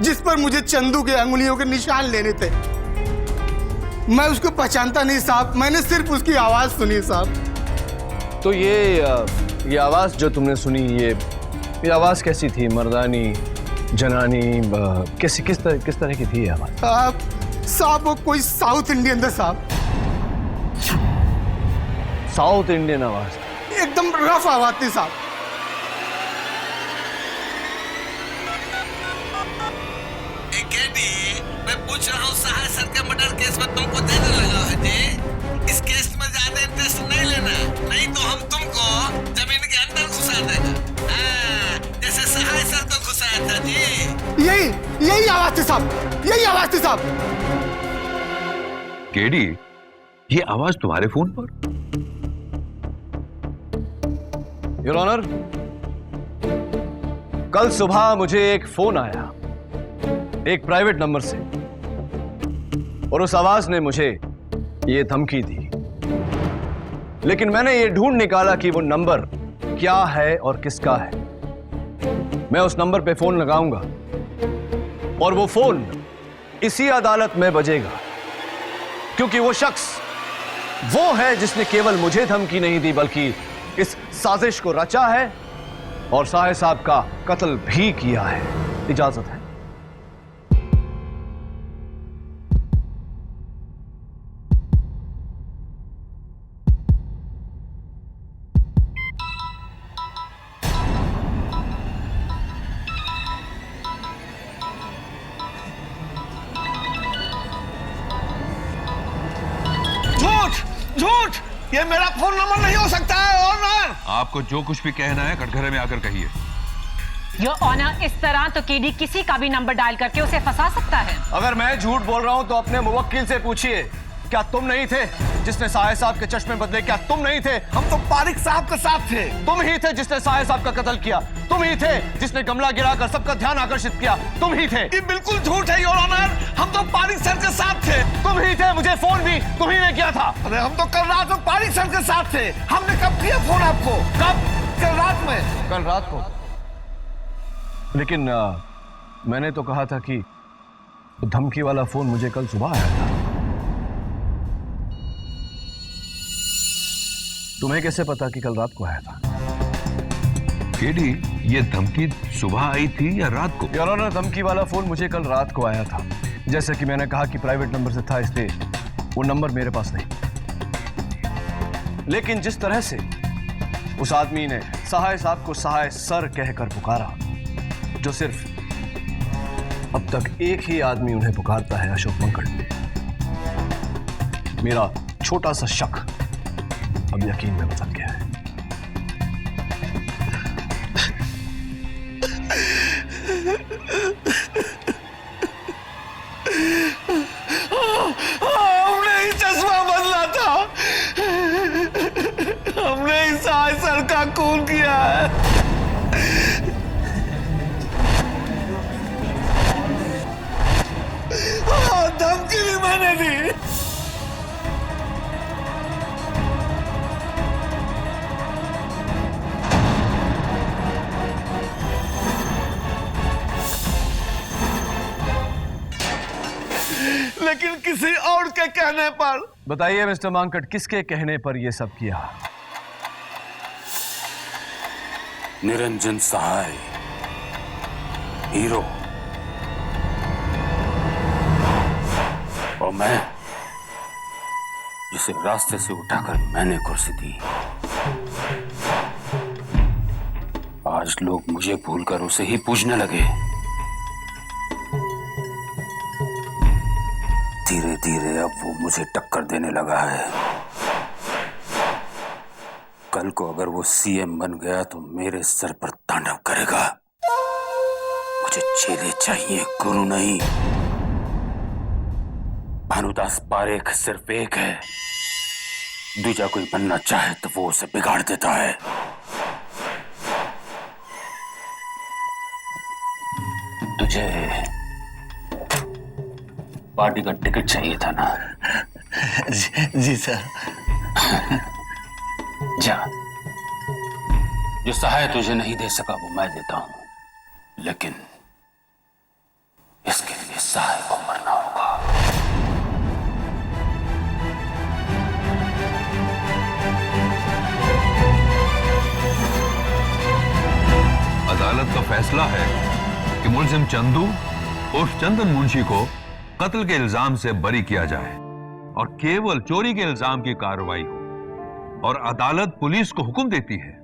जिस पर मुझे चंदू के अंगुलियों के निशान लेने थे। मैं उसको पहचानता नहीं साहब, मैंने सिर्फ उसकी आवाज सुनी साहब। तो ये आवाज जो तुमने सुनी, ये आवाज कैसी थी? मर्दानी, जनानी, किस तरह की थी ये आवाज? साहब वो कोई साउथ इंडियन था साहब। साउथ इंडियन आवाज? एकदम रफ आवाज थी साहब। मैं पूछ रहा हूँ, सहाय सर के मर्डर केस में तुमको देने लगा है जी। इस केस में ज्यादा इंटरेस्ट नहीं लेना, नहीं तो हम तुमको जमीन के अंदर घुसा देगा, जैसे सहाय सर को घुसाया था जी। यही यही आवाज थी साहब, यही आवाज थी साहब। केडी, ये आवाज तुम्हारे फोन पर? योर ऑनर, कल सुबह मुझे एक फोन आया एक प्राइवेट नंबर से, और उस आवाज ने मुझे ये धमकी दी। लेकिन मैंने ये ढूंढ निकाला कि वो नंबर क्या है और किसका है। मैं उस नंबर पे फोन लगाऊंगा और वो फोन इसी अदालत में बजेगा, क्योंकि वो शख्स वो है जिसने केवल मुझे धमकी नहीं दी बल्कि इस साजिश को रचा है और साहे साहब का कत्ल भी किया है। इजाजत है। झूठ! ये मेरा फोन नंबर नहीं हो सकता है ऑनर। आपको जो कुछ भी कहना है कटघरे में आकर कहिए। योर ऑनर, इस तरह तो केडी किसी का भी नंबर डायल करके उसे फंसा सकता है। अगर मैं झूठ बोल रहा हूं तो अपने मुवक्किल से पूछिए, क्या तुम नहीं थे जिसने साहे साहब के चश्मे बदले? क्या तुम नहीं थे? हम तो पारिक साहब के साथ थे। तुम ही थे जिसने साहे साहब का कत्ल किया। तुम ही थे जिसने गमला गिराकर सबका ध्यान आकर्षित किया। तुम ही थे। ये बिल्कुल झूठ है योर ऑनर, हम तो पारिक सर के साथ थे। तुम ही थे, मुझे फोन भी तुम ही ने किया था। अरे हम तो कल रात में पारिक सर के साथ थे। हमने कब किया फोन आपको? कब? कल रात में। कल रात को? लेकिन मैंने तो कहा था कि धमकी वाला फोन मुझे कल सुबह आया था। तुम्हें कैसे पता कि कल रात को आया था? केडी, ये धमकी सुबह आई थी या रात को? योर ऑनर, धमकी वाला फोन मुझे कल रात को आया था। जैसे कि मैंने कहा कि प्राइवेट नंबर से था, इसलिए वो नंबर मेरे पास नहीं। लेकिन जिस तरह से उस आदमी ने सहाय साहब को सहाय सर कहकर पुकारा, जो सिर्फ अब तक एक ही आदमी उन्हें पुकारता है, अशोक मंकड़, मेरा छोटा सा शक अब यकीन में बदल गया है। हमने ही चश्मा बदला था। हमने ही साहे सर का खून किया है। धमकी भी मैंने दी। लेकिन किसी और के कहने पर। बताइए मिस्टर मांकड़, किसके कहने पर यह सब किया? निरंजन सहाय, हीरो, और मैं जिसे रास्ते से उठाकर मैंने कुर्सी दी। आज लोग मुझे भूलकर उसे ही पूजने लगे। धीरे धीरे अब वो मुझे टक्कर देने लगा है। कल को अगर वो सीएम बन गया तो मेरे सर पर तांडव करेगा। मुझे चेले चाहिए, गुरु नहीं। भानुदास पारेख सिर्फ एक है, दूजा कोई बनना चाहे तो वो उसे बिगाड़ देता है। तुझे पार्टी का टिकट चाहिए था ना? जी सर। जा, जो सहाय तुझे नहीं दे सका वो मैं देता हूं, लेकिन इसके लिए सहाय को मरना होगा। अदालत का फैसला है कि मुलजिम चंदू उर्फ चंदन मुंशी को कत्ल के इल्जाम से बरी किया जाए और केवल चोरी के इल्जाम की कार्रवाई हो। और अदालत पुलिस को हुक्म देती है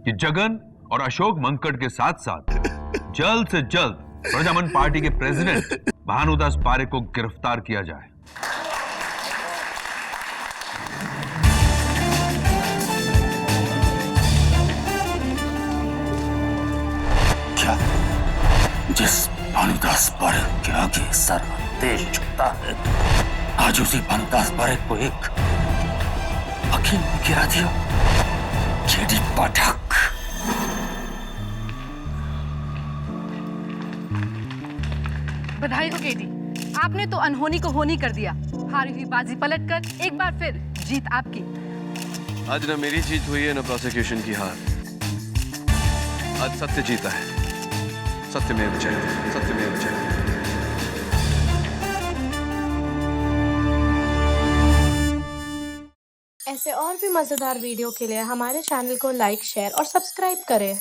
कि जगन और अशोक मंकड़ के साथ साथ जल्द से जल्द प्रजामन पार्टी के प्रेसिडेंट भानुदास पारेख को गिरफ्तार किया जाए। क्या जिस भानुदास पारेख के आगे सर देश झुकता है। आज उसी भानुदास पारेख को एक वकील ने गिरा दिया। केडी पाठक। बधाई हो केडी, आपने तो अनहोनी को होनी कर दिया। हारी हुई बाजी पलटकर एक बार फिर जीत आपकी। आज न मेरी जीत हुई है न प्रोसिक्यूशन की हार। आज सत्य जीता है। सत्यमेव जयते, सत्यमेव जयते। ऐसे और भी मजेदार वीडियो के लिए हमारे चैनल को लाइक, शेयर और सब्सक्राइब करें।